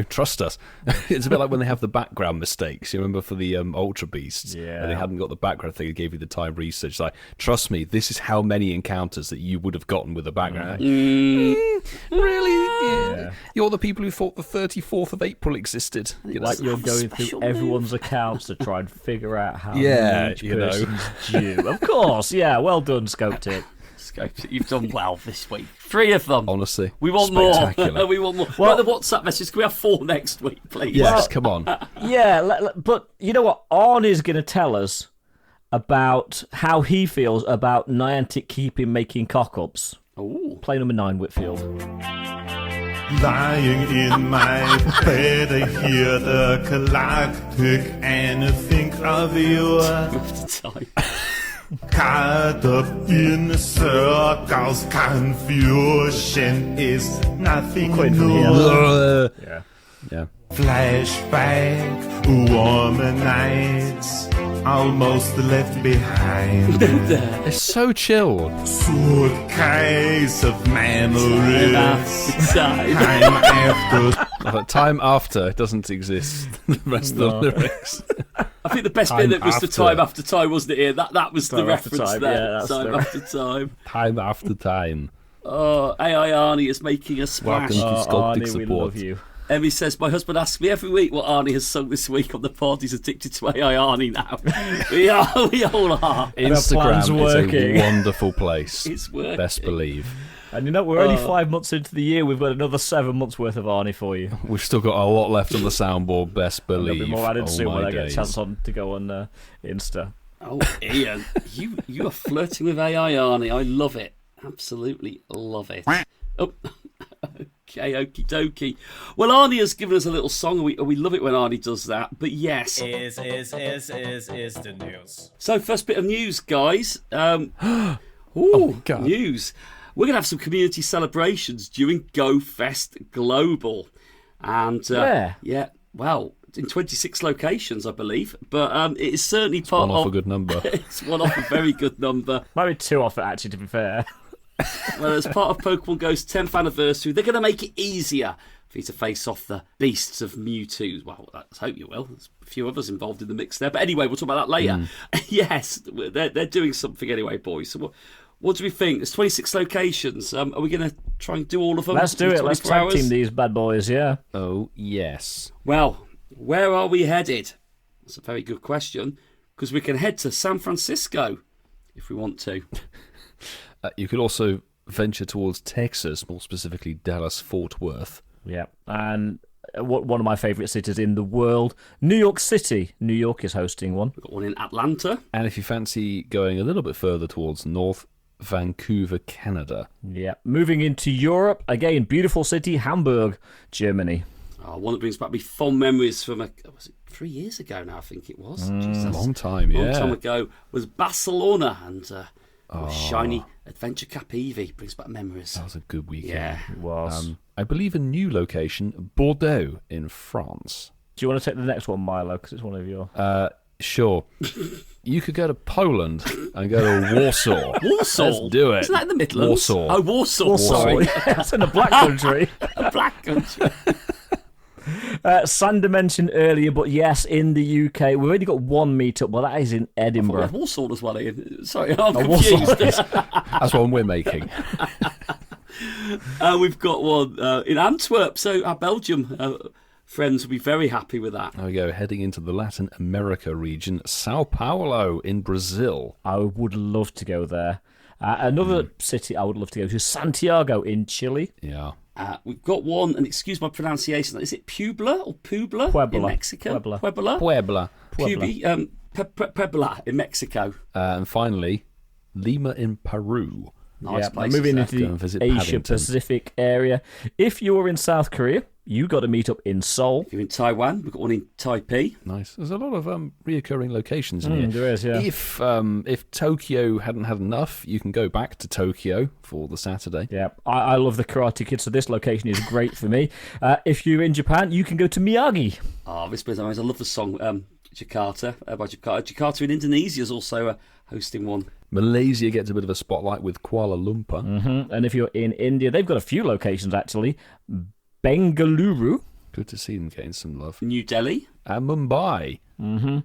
Trust us. It's a bit like when they have the background mistakes. You remember for the Ultra Beasts?
Yeah.
And they hadn't got the background thing. They gave you the time research. It's like, trust me, this is how many encounters that you would have gotten with the background. Really? Yeah. You're the people who thought the 34th of April existed.
Like you're going through everyone's accounts to try and figure out how each person's due. Of course, yeah. Well done, Scope Tip.
You've done well this week. 3 of them.
Honestly,
we want more. We want more. Well, the WhatsApp message. Can we have 4 next week, please?
Yes, come on.
Yeah, but you know what? Arnie's going to tell us about how he feels about Niantic keeping making cock-ups.
Ooh.
Play number 9, Whitfield.
Lying in my bed, I hear the clock tick and I think of you. Caught up in circles, confusion is nothing new.
Yeah.
Flashback, warmer nights, almost left behind.
It's so chilled.
Suitcase of memories.
Time
after.
Time after doesn't exist. The rest of the lyrics.
I think the best bit that was the time after time, wasn't it, Ian? That was the reference
time,
there.
yeah, that's
Time
the-
after time.
Time after time.
Oh, AI Arnie is making a splash.
Welcome to Sculpting
Arnie, we
Support.
love you.
Emmy says, my husband asks me every week what Arnie has sung this week on the pod. He's addicted to AI Arnie now. we all are.
plan's
Instagram is
working.
a wonderful place.
It's working.
Best believe.
And we're only 5 months into the year. We've got another 7 months worth of Arnie for you.
We've still got a lot left on the soundboard. Best believe.
There'll be more added soon
my
when I get a
days.
chance to go on Insta.
Oh, Ian, you are flirting with AI Arnie. I love it. Absolutely love it. Oh, okay, okie dokie. Well, Arnie has given us a little song, and we love it when Arnie does that. But yes,
Is the news.
So, first bit of news, guys.
God.
News. We're going to have some community celebrations during Go Fest Global. And, yeah, well, in 26 locations, I believe. But it is certainly part
one off
of...
a good number.
It's one off a very good number.
Might be 2 off it, actually, to be fair.
Well, as part of Pokemon GO's 10th anniversary, they're going to make it easier for you to face off the beasts of Mewtwo. Well, I hope you will. There's a few others involved in the mix there. But anyway, we'll talk about that later. Yes, they're doing something anyway, boys. So what do we think? There's 26 locations. Are we going to try and do all of them?
Let's do it. Let's
24
tag team
hours?
these bad boys, yeah.
Oh, yes.
Well, where are we headed? That's a very good question. Because we can head to San Francisco if we want to.
You could also venture towards Texas, more specifically Dallas-Fort Worth.
Yeah, and one of my favourite cities in the world, New York City. New York is hosting one.
We've got one in Atlanta.
And if you fancy going a little bit further towards North Vancouver, Canada.
Yeah, moving into Europe, again, beautiful city, Hamburg, Germany.
Oh, one that brings back me fond memories from, was it 3 years ago now, I think it was? Jesus.
Long time, yeah.
Long time ago was Barcelona, and shiny Adventure Cap Eevee brings back memories.
That was a good weekend.
Yeah,
it was.
I believe a new location, Bordeaux in France.
Do you want to take the next one, Milo? Because it's one of your...
Sure. You could go to Poland and go to Warsaw.
Warsaw?
Let's do it.
Isn't that in the Midlands?
Warsaw.
Oh, Warsaw.
Warsaw.
Sorry.
It's in a black country.
A black country.
Sander mentioned earlier, but yes, in the UK, we've only got one meetup, but that is in Edinburgh.
Warsaw as well, Ian. Sorry, I'm
Warsaw
confused.
That's one we're making.
We've got one in Antwerp, so our Belgium friends will be very happy with that.
There we go, heading into the Latin America region, Sao Paulo in Brazil.
I would love to go there. Another city I would love to go to, Santiago in Chile.
Yeah.
We've got one, and excuse my pronunciation, is it Puebla or Puebla,
Puebla.
in Mexico?
Puebla.
Puebla.
Puebla in Mexico.
And finally, Lima in Peru.
Nice place.
Moving
Go
into
and visit
the Asia
Paddington.
Pacific area. If you're in South Korea, you got to meet up in Seoul.
If you're in Taiwan, we've got one in Taipei.
Nice. There's a lot of reoccurring locations in here.
There is, yeah.
If Tokyo hadn't had enough, you can go back to Tokyo for the Saturday.
Yeah, I love the Karate Kid, so this location is great for me. If you're in Japan, you can go to Miyagi.
Oh, this place, I love the song Jakarta by Jakarta. Jakarta in Indonesia is also hosting one.
Malaysia gets a bit of a spotlight with Kuala Lumpur.
Mm-hmm. And if you're in India, they've got a few locations actually. Bengaluru.
Good to see them getting some love.
New Delhi.
And Mumbai.
Mm-hmm.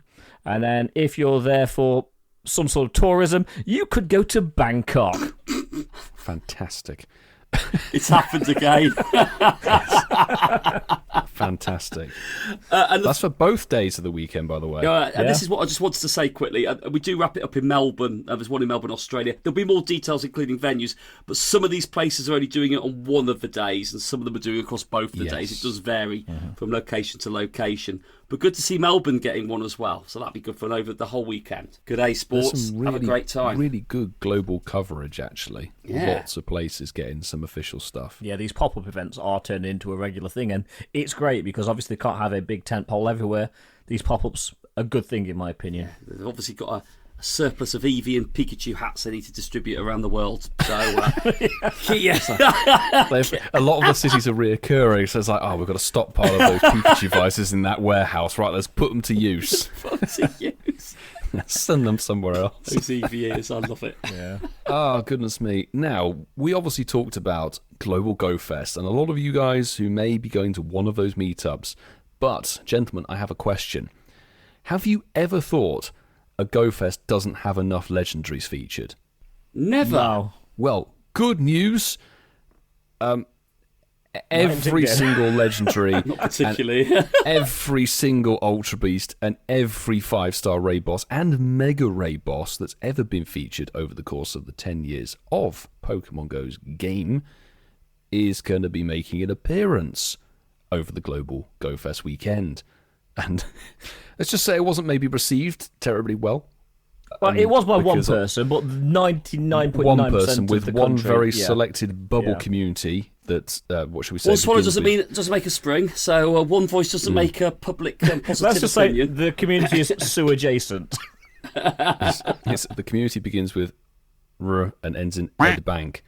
And then if you're there for some sort of tourism, you could go to Bangkok.
Fantastic.
It's happened again.
Fantastic.
And
that's for both days of the weekend, by the way.
And this is what I just wanted to say quickly. We do wrap it up in Melbourne. There's one in Melbourne, Australia. There'll be more details, including venues, but some of these places are only doing it on one of the days, and some of them are doing it across both the days. It does vary from location to location. But good to see Melbourne getting one as well. So that'd be good for over the whole weekend. Good A Sports. Have a great time.
Really good global coverage, actually.
Yeah.
Lots of places getting some official stuff.
Yeah, these pop-up events are turned into a regular thing, and it's great because obviously they can't have a big tent pole everywhere. These pop-ups are a good thing, in my opinion.
They've obviously got surplus of Eevee and Pikachu hats they need to distribute around the world. So,
a lot of the cities are reoccurring, so it's like, we've got a stockpile of those Pikachu vices in that warehouse. Right, let's put them to use. Send them somewhere else.
Those Eevee ears, I love it.
Yeah.
Oh, goodness me. Now, we obviously talked about Global Go Fest, and a lot of you guys who may be going to one of those meetups. But, gentlemen, I have a question. Have you ever thought a Go Fest doesn't have enough legendaries featured?
Never.
No.
Well, good news. Every single legendary,
not particularly,
every single Ultra Beast, and every 5-star raid boss and Mega Raid boss that's ever been featured over the course of the 10 years of Pokemon Go's game is going to be making an appearance over the Global Go Fest weekend. And let's just say it wasn't maybe received terribly well.
Well, it was by one person, but 99.9%
one person
of
with
the
one
country,
very selected bubble community that, what should we say?
One swallow doesn't make a spring, so one voice doesn't make a public positive
Let's just
opinion.
say the community is Sue adjacent.
The community begins with R and ends in Ed Bank.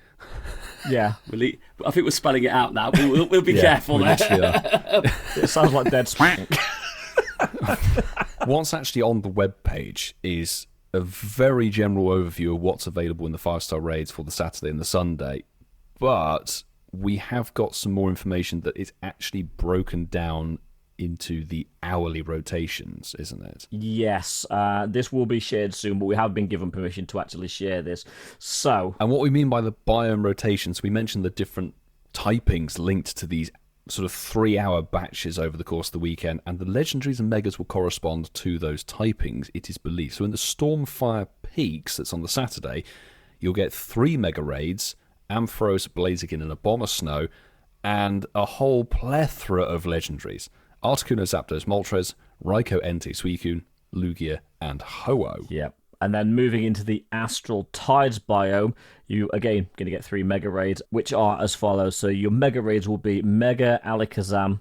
Yeah.
I think we're spelling it out now, but we'll be careful there.
It sounds like dead spank.
What's actually on the webpage is a very general overview of what's available in the 5-star raids for the Saturday and the Sunday, but we have got some more information that is actually broken down into the hourly rotations, isn't it?
Yes, this will be shared soon, but we have been given permission to actually share this. So,
and what we mean by the biome rotations, we mentioned the different typings linked to these sort of 3-hour batches over the course of the weekend, and the legendaries and megas will correspond to those typings, it is believed. So in the Stormfire Peaks that's on the Saturday, you'll get 3 mega raids, Ampharos, Blaziken, and Abomasnow, and a whole plethora of legendaries. Articuno, Zapdos, Moltres, Raikou, Entei, Suicune, Lugia, and Ho-Oh.
Yep. And then moving into the Astral Tides biome, you, again, going to get 3 Mega Raids, which are as follows. So your Mega Raids will be Mega Alakazam,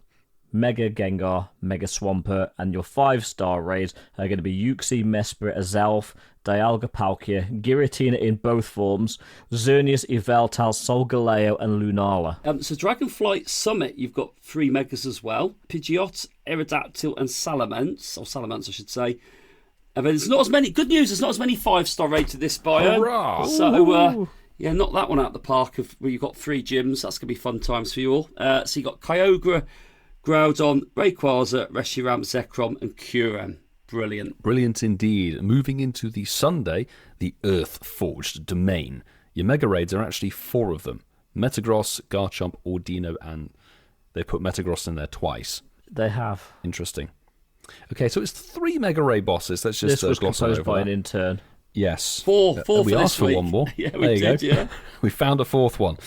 Mega Gengar, Mega Swampert, and your 5-star raids are going to be Uxie, Mesprit, Azelf, Dialga, Palkia, Giratina in both forms, Xerneas, Yveltal, Solgaleo, and Lunala.
So Dragonflight Summit, you've got 3 megas as well. Pidgeot, Aerodactyl, and Salamence, or Salamence I should say. And there's not as many. Good news, there's not as many 5-star raids to this bio.
Hurrah!
So, knock that one out the park of where you've got 3 gyms. That's going to be fun times for you all. So you've got Kyogre, Groudon, Rayquaza, Reshiram, Zekrom, and Kyurem. Brilliant.
Brilliant indeed. Moving into the Sunday, the Earth-Forged Domain. Your Mega Raids are actually 4 of them. Metagross, Garchomp, Ordino, and they put Metagross in there twice.
They have.
Interesting. Okay, so it's 3 Mega Raid bosses. Let's just
this was
gloss
composed
over
by
that.
an intern.
Yes.
Four
we
for
asked
this
for
week.
one more.
Yeah,
there
we
you
did,
go.
yeah.
We found a 4th one.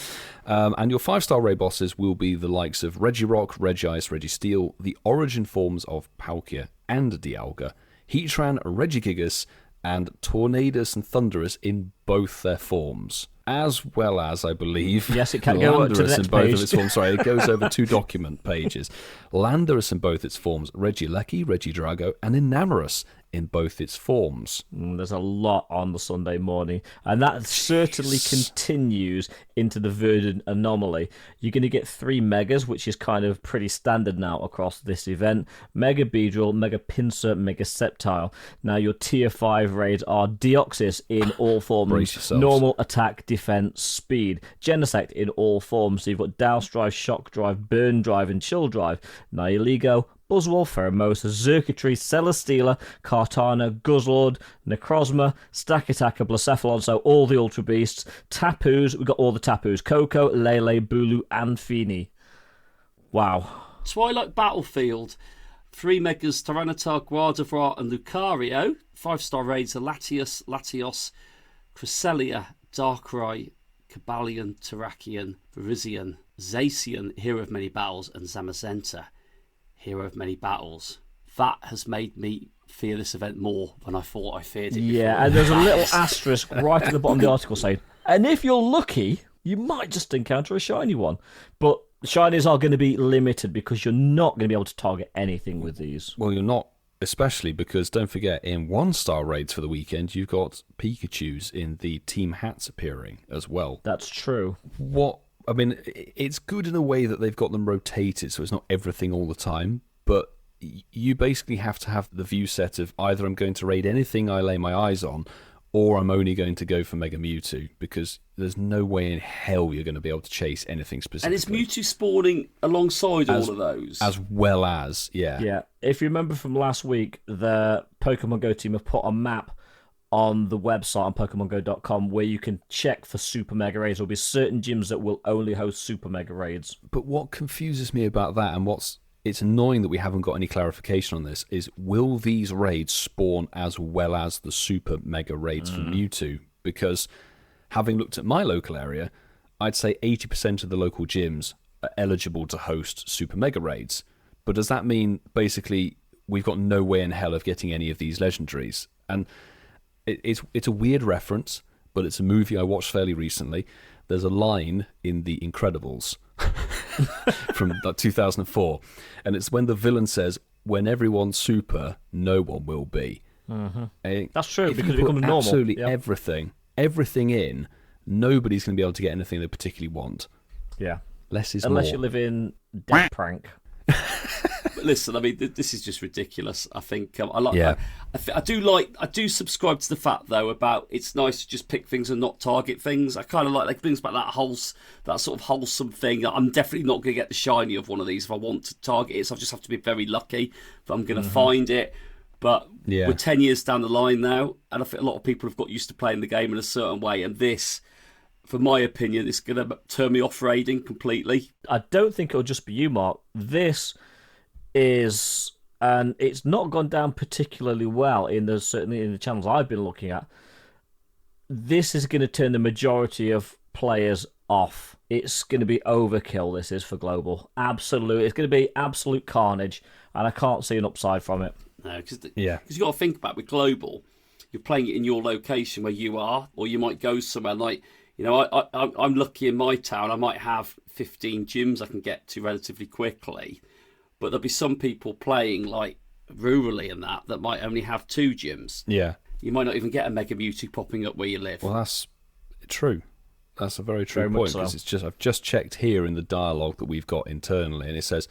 And your 5-star raid bosses will be the likes of Regirock, Regice, Registeel, the origin forms of Palkia and Dialga, Heatran, Regigigas, and Tornadus and Thunderous in both their forms. As well as, I believe,
yes, it can go up to the
Landorus
next
in both
page.
of its forms. Sorry, it goes over 2 document pages. Landorus in both its forms, Regieleki, Regidrago, and Enamorus in both its forms.
There's a lot on the Sunday morning, and that certainly continues into the Verdant Anomaly. You're going to get 3 Megas, which is kind of pretty standard now across this event. Mega Beedrill, Mega Pinsir, Mega Sceptile. Now your Tier 5 raids are Deoxys in all forms.
Brace yourselves.
Normal, Attack, Defense, Speed. Genesect in all forms. So you've got Douse Drive, Shock Drive, Burn Drive, and Chill Drive. Nihilego, Buzzwole, Pheromosa, Xurkitree, Celesteela, Kartana, Guzzlord, Necrozma, Stakataka, Blacephalon, so all the Ultra Beasts. Tapus, we've got all the Tapus. Coco, Lele, Bulu, and Feeny. Wow.
Twilight Battlefield. 3 megas, Tyranitar, Gardevoir, and Lucario. 5-star raids are Latios, Cresselia, Darkrai, Cobalion, Terrakion, Virizion, Zacian, Hero of Many Battles, and Zamazenta, Hero of Many Battles. That has made me fear this event more than I thought I feared it before.
Yeah, and there's a little asterisk right at the bottom of the article saying, and if you're lucky, you might just encounter a shiny one. But shinies are going to be limited because you're not going to be able to target anything with these.
Well, you're not especially because, don't forget, in 1-star raids for the weekend, you've got Pikachus in the team hats appearing as well.
That's true.
It's good in a way that they've got them rotated, so it's not everything all the time, but you basically have to have the view set of either I'm going to raid anything I lay my eyes on, or I'm only going to go for Mega Mewtwo, because there's no way in hell you're going to be able to chase anything specific.
And is Mewtwo spawning alongside all of those?
As well as, yeah.
Yeah. If you remember from last week, the Pokemon Go team have put a map on the website on PokemonGo.com where you can check for Super Mega Raids. There'll be certain gyms that will only host Super Mega Raids.
But what confuses me about that, and it's annoying that we haven't got any clarification on this, is will these raids spawn as well as the Super Mega Raids for Mewtwo? Because having looked at my local area, I'd say 80% of the local gyms are eligible to host Super Mega Raids. But does that mean basically we've got no way in hell of getting any of these legendaries? And it's a weird reference, but it's a movie I watched fairly recently. There's a line in The Incredibles from 2004, and it's when the villain says, "When everyone's super, no one will be."
Mm-hmm. That's true, because it
you
becomes
put
normal.
Absolutely everything in, nobody's going to be able to get anything they particularly want.
Yeah,
less is
unless
more.
you live in Dead Prank.
But listen, I mean, this is just ridiculous. I think
Yeah.
I do subscribe to the fact though about it's nice to just pick things and not target things. I kind of like things about that sort of wholesome thing. I'm definitely not going to get the shiny of one of these if I want to target it. So I just have to be very lucky that I'm going to find it. But we're 10 years down the line now, and I think a lot of people have got used to playing the game in a certain way, and this, for my opinion, is going to turn me off raiding completely.
I don't think it'll just be you, Mark. This is, and it's not gone down particularly well certainly in the channels I've been looking at. This is going to turn the majority of players off. It's going to be overkill. This is for global. Absolute. It's going to be absolute carnage, and I can't see an upside from it.
No, because you got to think about with global, you're playing it in your location where you are, or you might go somewhere like. I'm lucky in my town. I might have 15 gyms I can get to relatively quickly, but there'll be some people playing like rurally and that might only have 2 gyms.
Yeah,
you might not even get a Mega Mewtwo popping up where you live.
Well, that's true. That's a very true point, because it's just I've just checked here in the dialogue that we've got internally, and it says,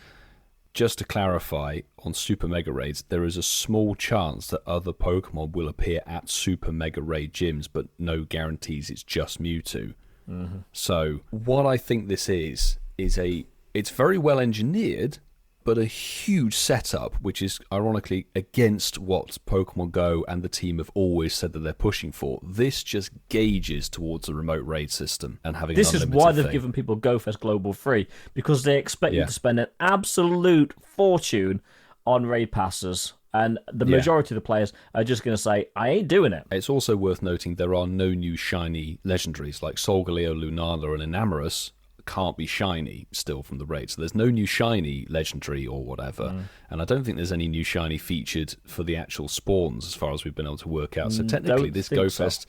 just to clarify, on Super Mega Raids, there is a small chance that other Pokemon will appear at Super Mega Raid gyms, but no guarantees it's just Mewtwo.
Mm-hmm.
So what I think this is it's very well engineered, but a huge setup, which is ironically against what Pokemon Go and the team have always said that they're pushing for. This just gauges towards a remote raid system and having.
This
an
is
unlimited
why they've
thing.
given people Go Fest Global free, because they expect you to spend an absolute fortune on raid passes. And the majority of the players are just going to say, I ain't doing it.
It's also worth noting there are no new shiny legendaries, like Solgaleo, Lunala, and Enamorus can't be shiny still from the raid. So there's no new shiny legendary or whatever. And I don't think there's any new shiny featured for the actual spawns as far as we've been able to work out. So technically this Go Fest,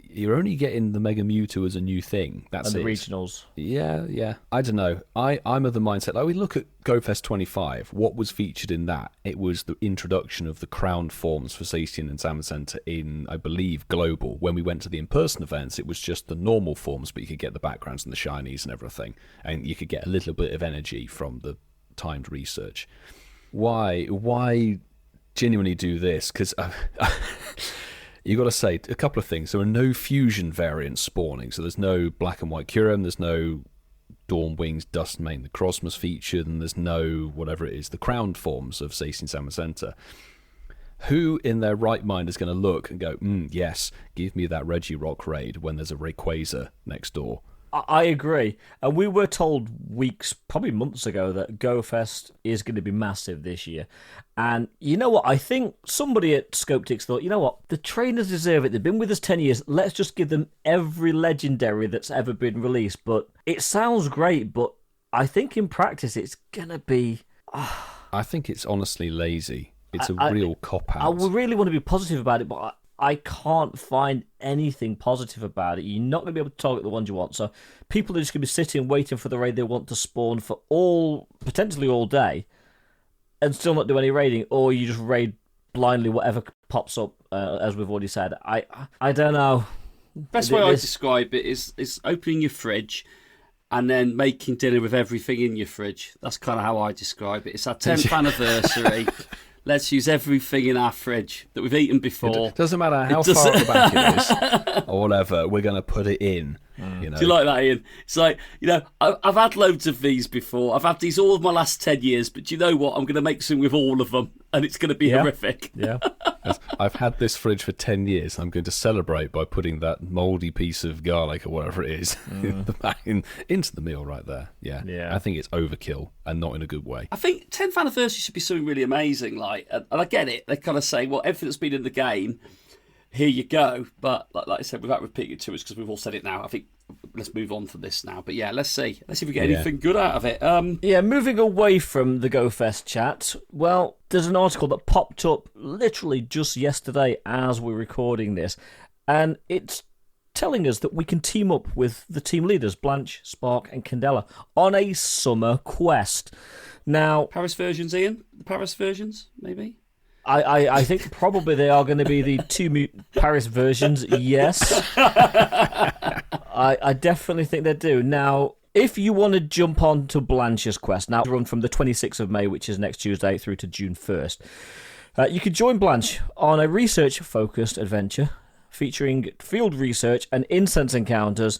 you're only getting the Mega Mewtwo as a new thing. That's
and
it.
The regionals.
Yeah. I don't know. I'm of the mindset, like we look at Go Fest 25, what was featured in that? It was the introduction of the crowned forms for Zacian and Zamazenta in, I believe, Global. When we went to the in-person events, it was just the normal forms, but you could get the backgrounds and the shinies and everything. And you could get a little bit of energy from the timed research. Why genuinely do this? Because you got to say a couple of things. There are no fusion variants spawning, so there's no Black and White Kyurem, there's no Dawn Wings, Dustmane, the Cosmos featured, and there's no whatever it is, the crowned forms of Zacian Zamazenta. Who in their right mind is going to look and go, yes, give me that Regirock raid when there's a Rayquaza next door?
I agree. And we were told weeks, probably months ago, that Go Fest is going to be massive this year. And you know what? I think somebody at Scopetix thought, you know what? The trainers deserve it. They've been with us 10 years. Let's just give them every legendary that's ever been released. But it sounds great, but I think in practice it's going to be...
I think it's honestly lazy. It's a real cop-out.
I really want to be positive about it, but I can't find anything positive about it. You're not going to be able to target the ones you want. So people are just going to be sitting waiting for the raid they want to spawn for potentially all day and still not do any raiding, or you just raid blindly whatever pops up, as we've already said. I don't know.
Best way I describe it is opening your fridge and then making dinner with everything in your fridge. That's kind of how I describe it. It's our 10th anniversary. Let's use everything in our fridge that we've eaten before.
It doesn't matter how far back it is or whatever, we're going to put it in. You know?
Do you like that, Ian? It's like, I've had loads of these before. I've had these all of my last 10 years, but do you know what? I'm going to make some with all of them, and it's going to be horrific.
Yeah.
I've had this fridge for 10 years. I'm going to celebrate by putting that mouldy piece of garlic or whatever it is back into the meal right there. Yeah. I think it's overkill and not in a good way.
I think 10th anniversary should be something really amazing. And I get it. They kind of say, well, everything that's been in the game, here you go. But like I said, without repeating it to us, because we've all said it now, I think let's move on from this now. But yeah, let's see. Let's see if we get anything good out of it.
Moving away from the Go Fest chat, well, there's an article that popped up literally just yesterday as we're recording this, and it's telling us that we can team up with the team leaders, Blanche, Spark and Candela, on a summer quest. Now,
Paris versions, Ian? The Paris versions, maybe?
I think probably they are going to be the two Paris versions, yes. I definitely think they do. Now, if you want to jump on to Blanche's quest, now run from the 26th of May, which is next Tuesday, through to June 1st, you could join Blanche on a research-focused adventure featuring field research and incense encounters.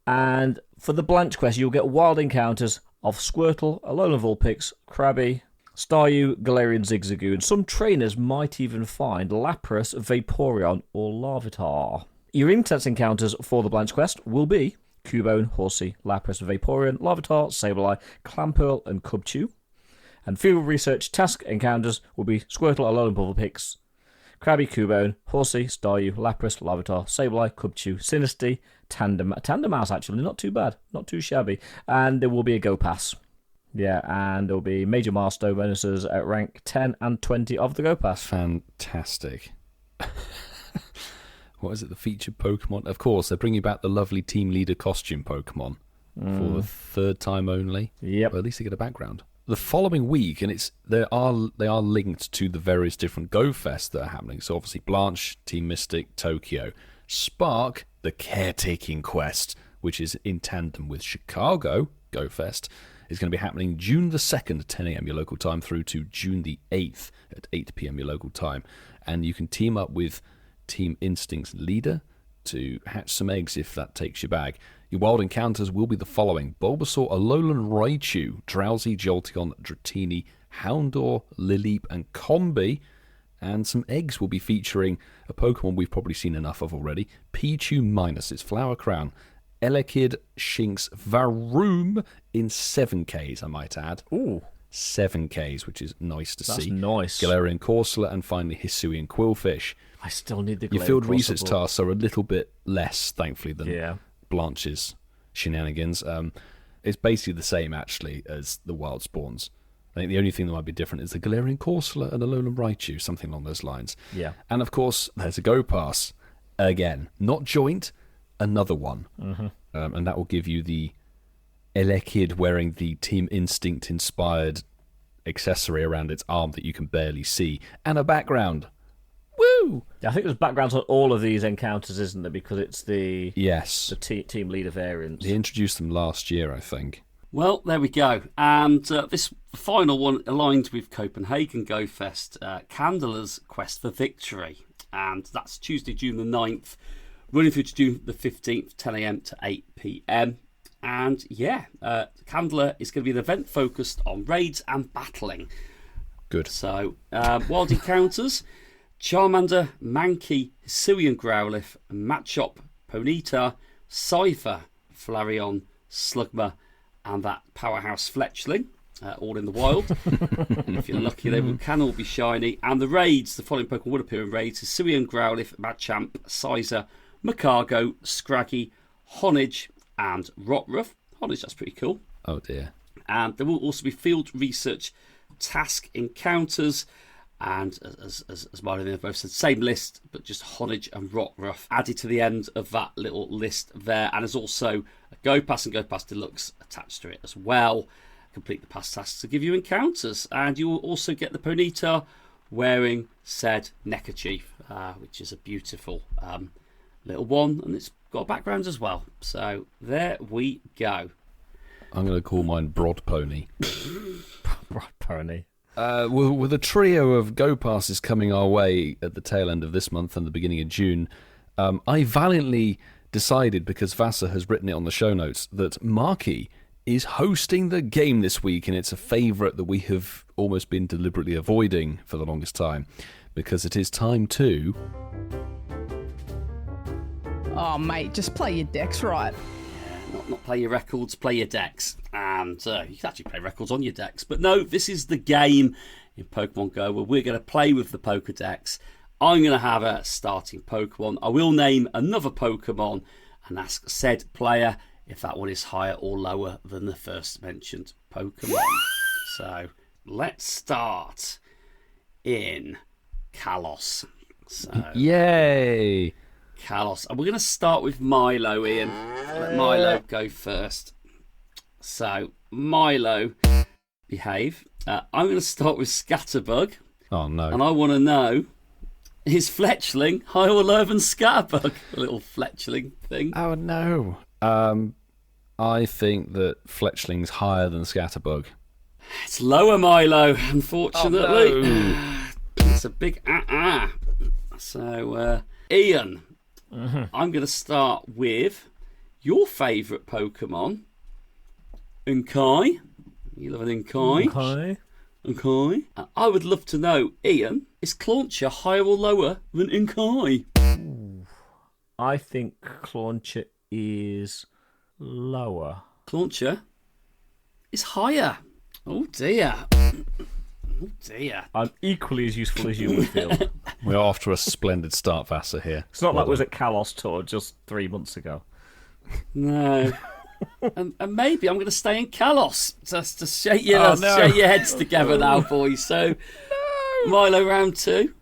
And for the Blanche quest, you'll get wild encounters of Squirtle, Alolan Vulpix, Krabby, Staryu, Galarian Zigzagoon. Some trainers might even find Lapras, Vaporeon, or Larvitar. Your intense encounters for the Blanche quest will be Cubone, Horsey, Lapras, Vaporeon, Larvitar, Sableye, Clamperl, and Cubchoo. And field research task encounters will be Squirtle, Alolan Vulpix, Krabby, Cubone, Horsey, Staryu, Lapras, Larvitar, Sableye, Cubchoo, Sinistea, Tandemaus, actually, not too bad, not too shabby. And there will be a Go Pass. Yeah, and there'll be major milestone bonuses at rank 10 and 20 of the Go Pass.
Fantastic. What is it, the featured Pokemon? Of course, they're bringing back the lovely team leader costume Pokemon for the third time only.
Yep.
Well, at least they get a background. The following week, and they are linked to the various different Go Fests that are happening. So obviously Blanche, Team Mystic, Tokyo. Spark, the Caretaking Quest, which is in tandem with Chicago Go Fest, is going to be happening June the 2nd at 10 a.m. your local time through to June the 8th at 8 p.m. your local time. And you can team up with Team Instinct's leader to hatch some eggs if that takes your bag. Your wild encounters will be the following: Bulbasaur, Alolan Raichu, Drowsy, Jolteon, Dratini, Houndour, Lileep, and Combi. And some eggs will be featuring a Pokemon we've probably seen enough of already: Pichu minus its Flower Crown, Elekid, Shinx, Varoom in 7Ks, I might add.
Ooh.
7Ks, which is nice to see.
That's nice.
Galarian Corsola, and finally Hisuian Quillfish.
I still need the Galarian
Your field
Corsola.
research tasks are a little bit less, thankfully, than Blanche's shenanigans. It's basically the same, actually, as the wild spawns. I think the only thing that might be different is the Galarian Corsola and Alolan Raichu, something along those lines.
Yeah.
And, of course, there's a Go Pass. Again, not joint, another one.
Mm-hmm.
And that will give you the Elekid wearing the Team Instinct-inspired accessory around its arm that you can barely see, and a background. Woo!
I think there's backgrounds on all of these encounters, isn't there? Because it's the team leader variants.
They introduced them last year, I think.
Well, there we go. And this final one aligned with Copenhagen Go Fest, Candela's Quest for Victory. And that's Tuesday, June the 9th, running through to June the 15th, 10 a.m. to 8 p.m. And Candela is going to be an event focused on raids and battling.
Good.
So, wild encounters: Charmander, Mankey, Hisuian Growlithe, Machop, Ponyta, Cypher, Flareon, Slugma, and that powerhouse Fletchling, all in the wild. If you're lucky, they can all be shiny. And the raids, the following Pokemon would appear in raids: Hisuian Growlithe, Machamp, Sizer, Macargo, Scraggy, Honage, and Rockruff. Honage, that's pretty cool.
Oh dear.
And there will also be field research task encounters. And as Milo and I both said, same list, but just Honage and Rockruff added to the end of that little list there. And there's also a Go Pass and Go Pass Deluxe attached to it as well. Complete the past tasks to give you encounters. And you will also get the Ponyta wearing said neckerchief, which is a beautiful little one, and it's got a background as well. So there we go.
I'm going to call mine Broad Pony.
Broad Pony.
With a trio of Go Passes coming our way at the tail end of this month and the beginning of June, I valiantly decided, because Vasa has written it on the show notes, that Marky is hosting the game this week, and it's a favourite that we have almost been deliberately avoiding for the longest time, because it is time to...
Oh, mate, just play your decks right.
Not play your records, play your decks. And you can actually play records on your decks. But no, this is the game in Pokemon Go where we're going to play with the Pokedex. I'm going to have a starting Pokemon. I will name another Pokemon and ask said player if that one is higher or lower than the first mentioned Pokemon. So let's start in Kalos. So,
yay!
Kalos. And we're going to start with Milo, Ian. Let Milo go first. So, Milo, behave. I'm going to start with Scatterbug.
Oh, no.
And I want to know, is Fletchling higher or lower than Scatterbug? A little Fletchling thing.
Oh, no. I think that Fletchling's higher than Scatterbug.
It's lower, Milo, unfortunately.
Oh, no.
It's a big So, Ian, I'm going to start with your favourite Pokemon, Unkai. You love an Unkai. Unkai. I would love to know, Ian, is Clauncher higher or lower than Unkai?
I think Clauncher is lower.
Clauncher is higher. Oh dear. Oh dear.
I'm equally as useful as you would feel.
We're off to a splendid start, Vasa, here.
It's not like it was at Kalos Tour just 3 months ago.
No. and maybe I'm going to stay in Kalos just to shake your heads together now, boys. So, Milo, round 2.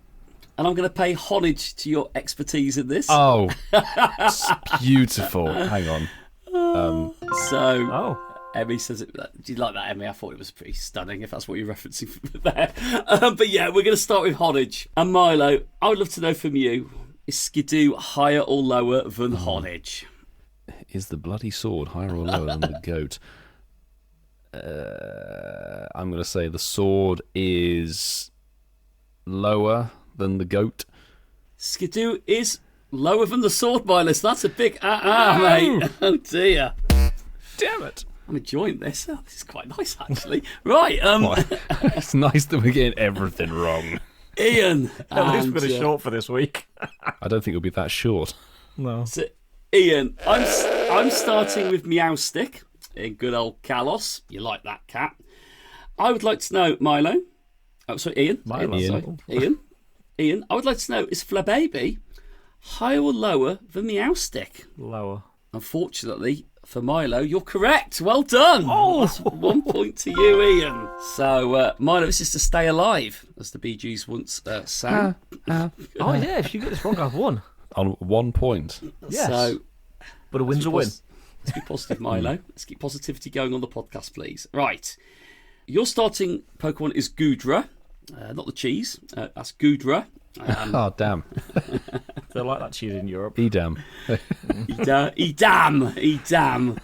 And I'm going to pay homage to your expertise in this.
Oh, it's beautiful. Hang on.
Emmy says it. Do you like that, Emmy? I thought it was pretty stunning, if that's what you're referencing there. But yeah, we're going to start with homage. And Milo, I would love to know from you, is Skidoo higher or lower than homage?
Is the bloody sword higher or lower than the goat? I'm going to say the sword is lower than the goat.
Skidoo is lower than the sword, Milo. So that's a big mate. Oh dear.
Damn it.
I'm enjoying this. Oh, this is quite nice, actually. Right.
It's nice that we're getting everything wrong.
Ian.
At least we're short for this week.
I don't think it'll be that short.
No.
So, Ian, I'm starting with Meowstick in good old Kalos. You like that cat. I would like to know, Milo. Oh, sorry, Ian. Ian, I would like to know, is Flababy higher or lower than Meowstick?
Lower.
Unfortunately, for Milo, you're correct. Well done.
Oh,
that's 1 point to you, Ian. So, Milo, this is to stay alive, as the Bee Gees once sang.
Oh, yeah, if you get this wrong, I've won.
On 1 point.
Yes.
So,
but a win's a win.
Let's be positive, Milo. Let's keep positivity going on the podcast, please. Right. Your starting Pokemon is Goodra. Not the cheese. That's Goodra.
Oh, damn.
They like that cheese in Europe.
Edam.
Edam.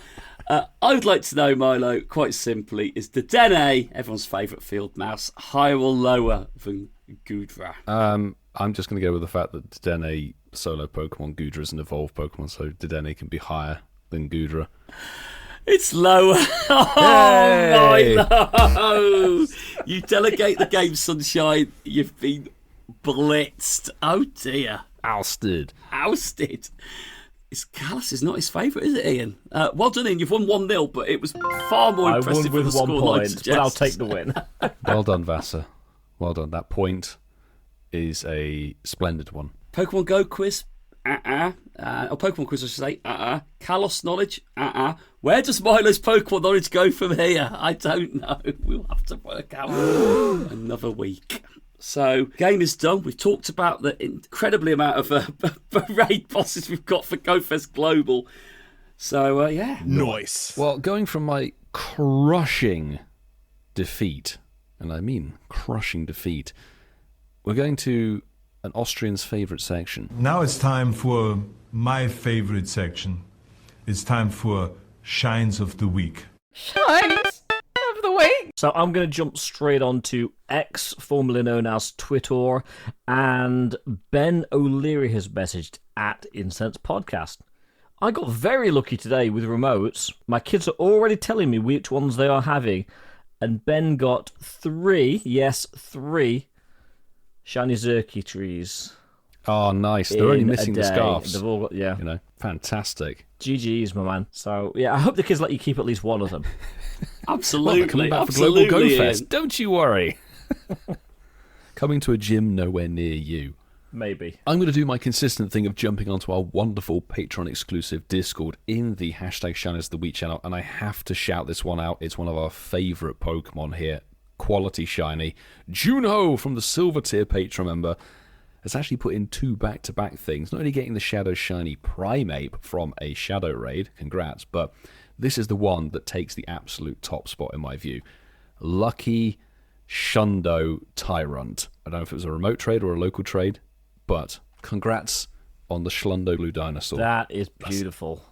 I would like to know, Milo, quite simply, is Dedenne, everyone's favourite field mouse, higher or lower than Goodra?
I'm just going to go with the fact that Dedenne solo Pokemon, Goodra is an evolved Pokemon, so Dedenne can be higher than Goodra.
It's lower. Oh, Milo! You delegate the game, Sunshine. You've been blitzed. Oh, dear.
Ousted.
Kalos is not his favourite, is it, Ian? Well done, Ian. You've won 1-0, but it was far more impressive
with
than the
1
scoreline
point,
suggests.
but I'll take the win.
Well done, Vasa. Well done. That point is a splendid one.
Pokemon Go quiz? Or Pokemon quiz, I should say. Kalos knowledge? Where does Milo's Pokemon knowledge go from here? I don't know. We'll have to work out another week. So, game is done. We've talked about the incredibly amount of raid bosses we've got for Go Fest Global. So, yeah.
Nice.
Well, going from my crushing defeat, and I mean crushing defeat, we're going to an Austrian's favourite section.
Now it's time for my favorite section. It's time for Shines of the Week.
Shines of the week.
So I'm going to jump straight on to X, formerly known as Twitter, and Ben O'Leary has messaged at Incense Podcast. I got very lucky today with remotes. My kids are already telling me which ones they are having, and Ben got 3 shiny Zerky trees.
Oh, nice. They're only missing the scarves.
They've all got, yeah.
You know, fantastic.
GG's, my man. So, yeah, I hope the kids let you keep at least one of them.
Absolutely.
Well, coming back for Global Go Fest. Don't you worry. Coming to a gym nowhere near you.
Maybe.
I'm going to do my consistent thing of jumping onto our wonderful Patreon-exclusive Discord in the hashtag Shines of the Week channel, and I have to shout this one out. It's one of our favourite Pokemon here. Quality shiny. Juno from the Silver Tier Patreon member has actually put in 2 back-to-back things. Not only getting the Shadow Shiny Primeape from a Shadow Raid, congrats, but this is the one that takes the absolute top spot in my view. Lucky Shundo Tyrant. I don't know if it was a remote trade or a local trade, but congrats on the Schlundo Blue Dinosaur.
That is beautiful.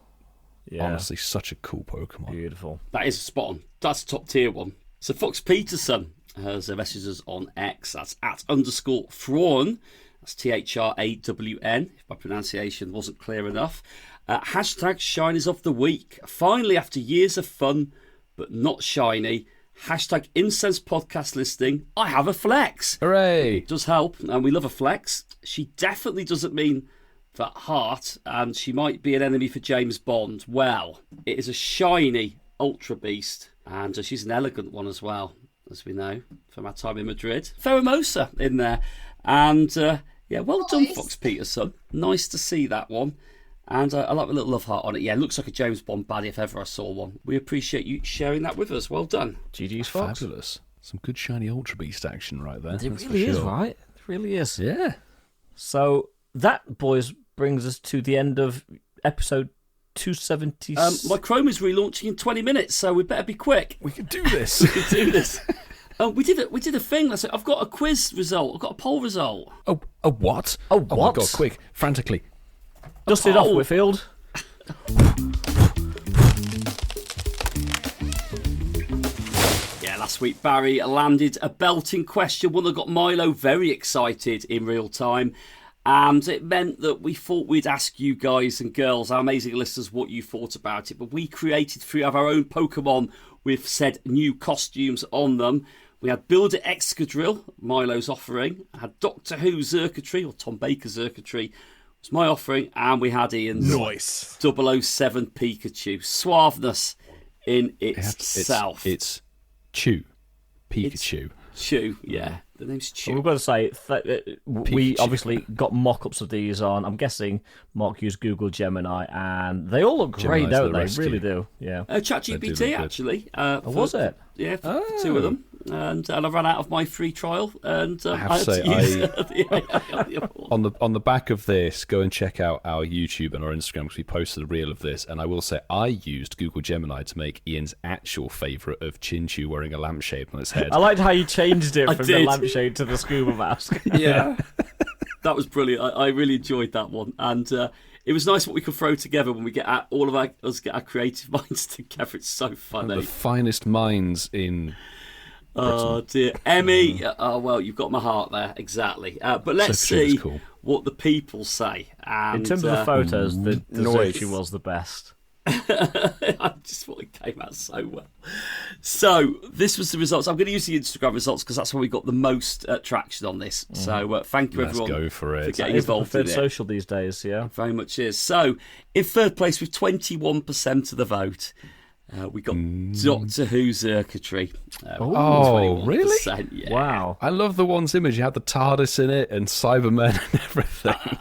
Yeah.
Honestly, such a cool Pokemon.
Beautiful.
That is spot on. That's a top tier one. So Fox Peterson has messaged us on X. That's @_Thrawn. That's THRAWN, if my pronunciation wasn't clear enough. Hashtag Shinies of the Week. Finally, after years of fun, but not shiny. Hashtag Incense Podcast listening. I have a flex.
Hooray.
It does help, and we love a flex. She definitely doesn't mean that heart, and she might be an enemy for James Bond. Well, it is a shiny Ultra Beast, and she's an elegant one as well, as we know from our time in Madrid. Pheromosa in there. And yeah, well done, Fox Peterson. Nice to see that one. And I like the little love heart on it. Yeah, it looks like a James Bond baddie if ever I saw one. We appreciate you sharing that with us. Well done.
GG's, Fox.
Fabulous. Some good shiny Ultra Beast action right there.
It really is, right? It really is.
Yeah.
So that, boys, brings us to the end of episode 270.
My Chrome is relaunching in 20 minutes, so we better be quick.
We can do this.
We can do this. We did a thing. I've got a quiz result. I've got a poll result.
Oh, a what?
Oh, what?
Oh my God, quick, frantically.
Dust it off, Whitfield.
Yeah, last week Barry landed a belting question, one that got Milo very excited in real time. And it meant that we thought we'd ask you guys and girls, our amazing listeners, what you thought about it. But we created 3 of our own Pokemon with said new costumes on them. We had Builder Excadrill, Milo's offering. I had Doctor Who Zerkatry, or Tom Baker Zerkatry, was my offering. And we had Ian's 007 Pikachu. Suaveness in itself.
It's Chew. Pikachu.
Chew, yeah. The name's Chew.
We've got to say, we obviously got mock-ups of these on. I'm guessing Mark used Google Gemini, and they all look great, don't they? Really do. Yeah.
ChatGPT, actually.
Was it?
Yeah, for 2 of them. And I ran out of my free trial, and
I have to say, on the back of this, go and check out our YouTube and our Instagram because we posted a reel of this. And I will say, I used Google Gemini to make Ian's actual favourite of Chinchu wearing a lampshade on its head.
I liked how you changed it from the lampshade to the scuba mask.
Yeah, that was brilliant. I really enjoyed that one, and it was nice what we could throw together when we get our creative minds together. It's so funny.
The finest minds in.
Oh dear, Emmy. Oh well, you've got my heart there, exactly. But let's see what the people say. And,
in terms of the photos, the Zoichi was the best.
I just thought it came out so well. So this was the results. I'm going to use the Instagram results because that's where we got the most traction on this. So thank you everyone.
Let's go for it.
For getting involved in it.
Social these days, yeah,
very much is. So in third place with 21% of the vote. We got Doctor Who Zerkatry.
Oh, really?
Yeah.
Wow.
I love the one's image. You had the TARDIS in it and Cybermen and everything.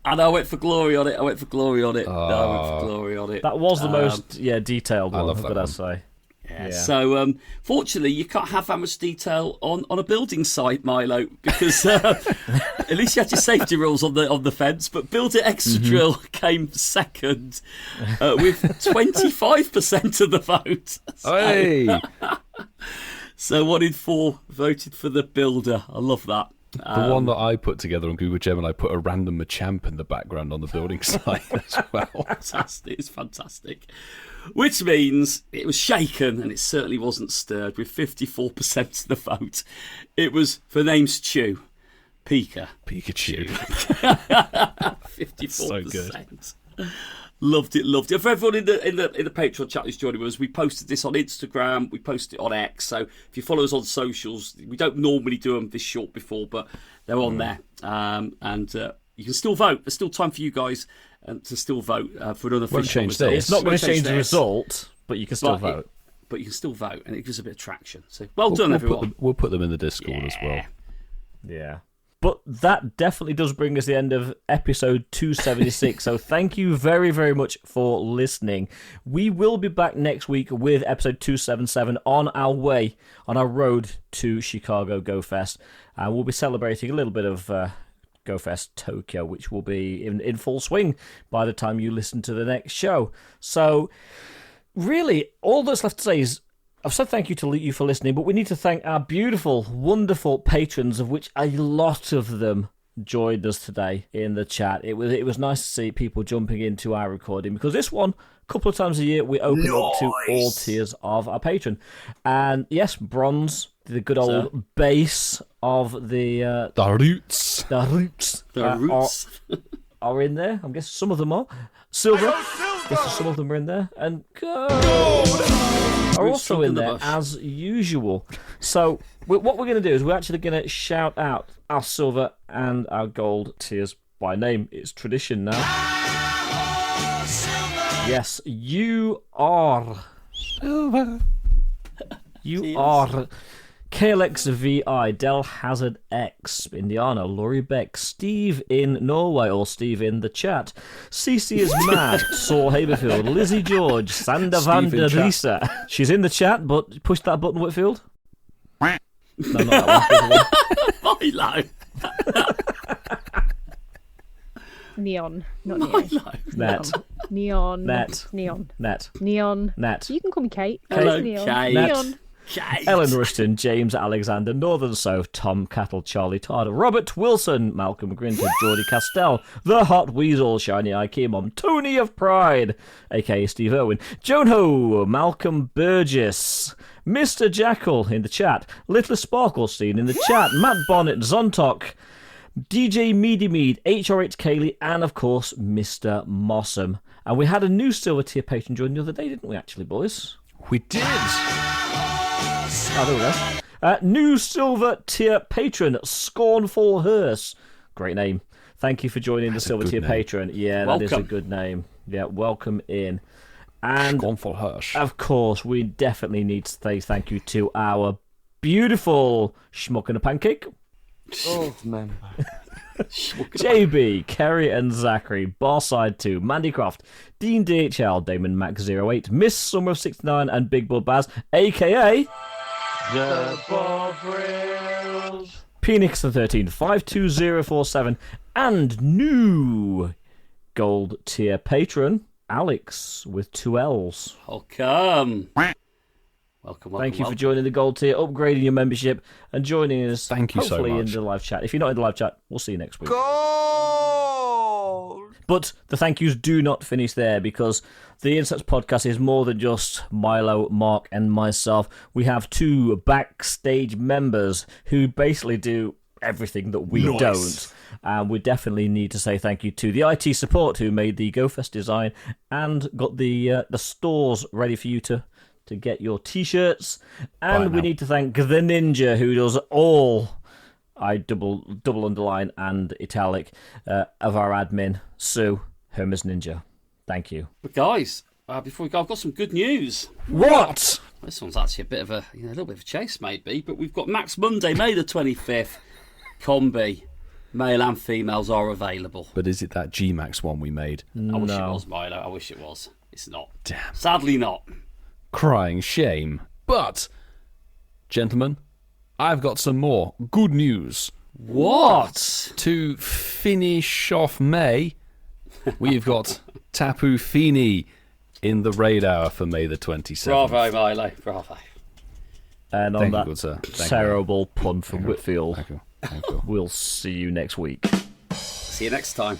And I went for glory on it. I went for glory on it.
That was the most detailed one, I've got to say.
Yeah. So, fortunately, you can't have that much detail on a building site, Milo, because at least you had your safety rules on the fence. But Builder Excadrill came second with 25% of the vote.
Hey.
So 1 in 4 voted for the Builder. I love that.
The one that I put together on Google Gemini put a random Machamp in the background on the building site as well.
Fantastic. It's fantastic. Which means it was shaken, and it certainly wasn't stirred, with 54% of the vote. It was, for name's Chew,
Pikachu.
54%.
So good.
Loved it. For everyone in the Patreon chat who's joining us, we posted this on Instagram, we posted it on X. So if you follow us on socials, we don't normally do them this short before, but they're on there. And you can still vote. There's still time for you guys to still vote for an unofficial result.
It's not going to change the result, but you can still vote.
But you can still vote, and it gives a bit of traction. So well done, everyone.
We'll put them in the Discord as well.
Yeah. But that definitely does bring us to the end of episode 276. So thank you very, very much for listening. We will be back next week with episode 277 on our road to Chicago Go Fest. We'll be celebrating a little bit of Go Fest Tokyo, which will be in full swing by the time you listen to the next show. So really, all that's left to say is I've said thank you to you for listening, but we need to thank our beautiful, wonderful patrons, of which a lot of them joined us today in the chat. It was nice to see people jumping into our recording, because this one, a couple of times a year, we open up to all tiers of our patron. And yes, Bronze, the good old base of the
roots.
The roots are in there. I'm guessing some of them are. Silver, I guess some of them are in there. And Gold are also in there, as usual. So what we're going to do is we're actually going to shout out our Silver and our Gold tiers by name. It's tradition now. Yes, you are Silver. You are KLXVI, Del Hazard X, Indiana, Laurie Beck, Steve in Norway, or Steve in the chat, CC is mad, Saul Haberfield, Lizzie George, Sander van der Risa. She's in the chat, but push that button, Whitfield. No, not that one.
Milo.
Neon, not neon.
Net.
Neon.
Net.
Neon.
Net.
Neon.
Net.
You can call me Kate.
Hello,
Neon.
Kate.
Neon.
Kate.
Ellen Rushton, James Alexander, Northern South, Tom Cattle, Charlie Todd, Robert Wilson, Malcolm Grinter, Geordie Castell, The Hot Weasel, Shiny Eye Mom, Tony of Pride, aka Steve Irwin, Joan Ho, Malcolm Burgess, Mr. Jackal in the chat, Little Sparklestein in the chat, Matt Bonnet, Zontok, DJ Meady Mead, HRH Kaylee, and of course, Mr. Mossam. And we had a new silver tier patron join the other day, didn't we, actually, boys?
We did.
Oh, there we go. New silver tier patron, Scornful Hearse. Great name. Thank you for joining the silver tier patron. Yeah,
welcome.
That is a good name. Yeah, welcome in. And
Scornful Hearse.
Of course, we definitely need to say thank you to our beautiful Schmuck and a Pancake.
Oh, man.
JB, Kerry and Zachary, Barside 2, Mandy Croft, Dean DHL, Damon Max 08, Miss Summer of 69, and Big Bull Baz, aka
The Bovrils.
Phoenix the 13, 52047, and new gold tier patron, Alex with 2 L's.
Welcome.
Thank you for joining the gold tier, upgrading your membership, and joining us.
Thank you so
hopefully
much.
in the live chat. If you're not in the live chat, we'll see you next week.
Gold!
But the thank yous do not finish there, because the Insects podcast is more than just Milo, Mark, and myself. We have 2 backstage members who basically do everything that we don't. And we definitely need to say thank you to the IT support who made the GoFest design and got the stores ready for you to get your t-shirts. And we need to thank the Ninja who does all, I double underline and italic, of our admin, Sue, Hermes Ninja. Thank you.
But guys, before we go, I've got some good news.
What?
This one's actually a bit of a little bit of a chase, maybe, but we've got Max Monday, May the 25th. Combi, male and females are available.
But is it that G-Max one we made?
I wish it was, Milo. I wish it was. It's not.
Damn.
Sadly not.
Crying shame. But, gentlemen, I've got some more good news.
What?
To finish off May, we've got Tapu Fini in the raid hour for May the 27th.
Bravo, Milo. Bravo.
And on
Thank you,
that
good sir. Thank
terrible pun from Whitfield,
Thank you.
we'll see you next week.
See you next time.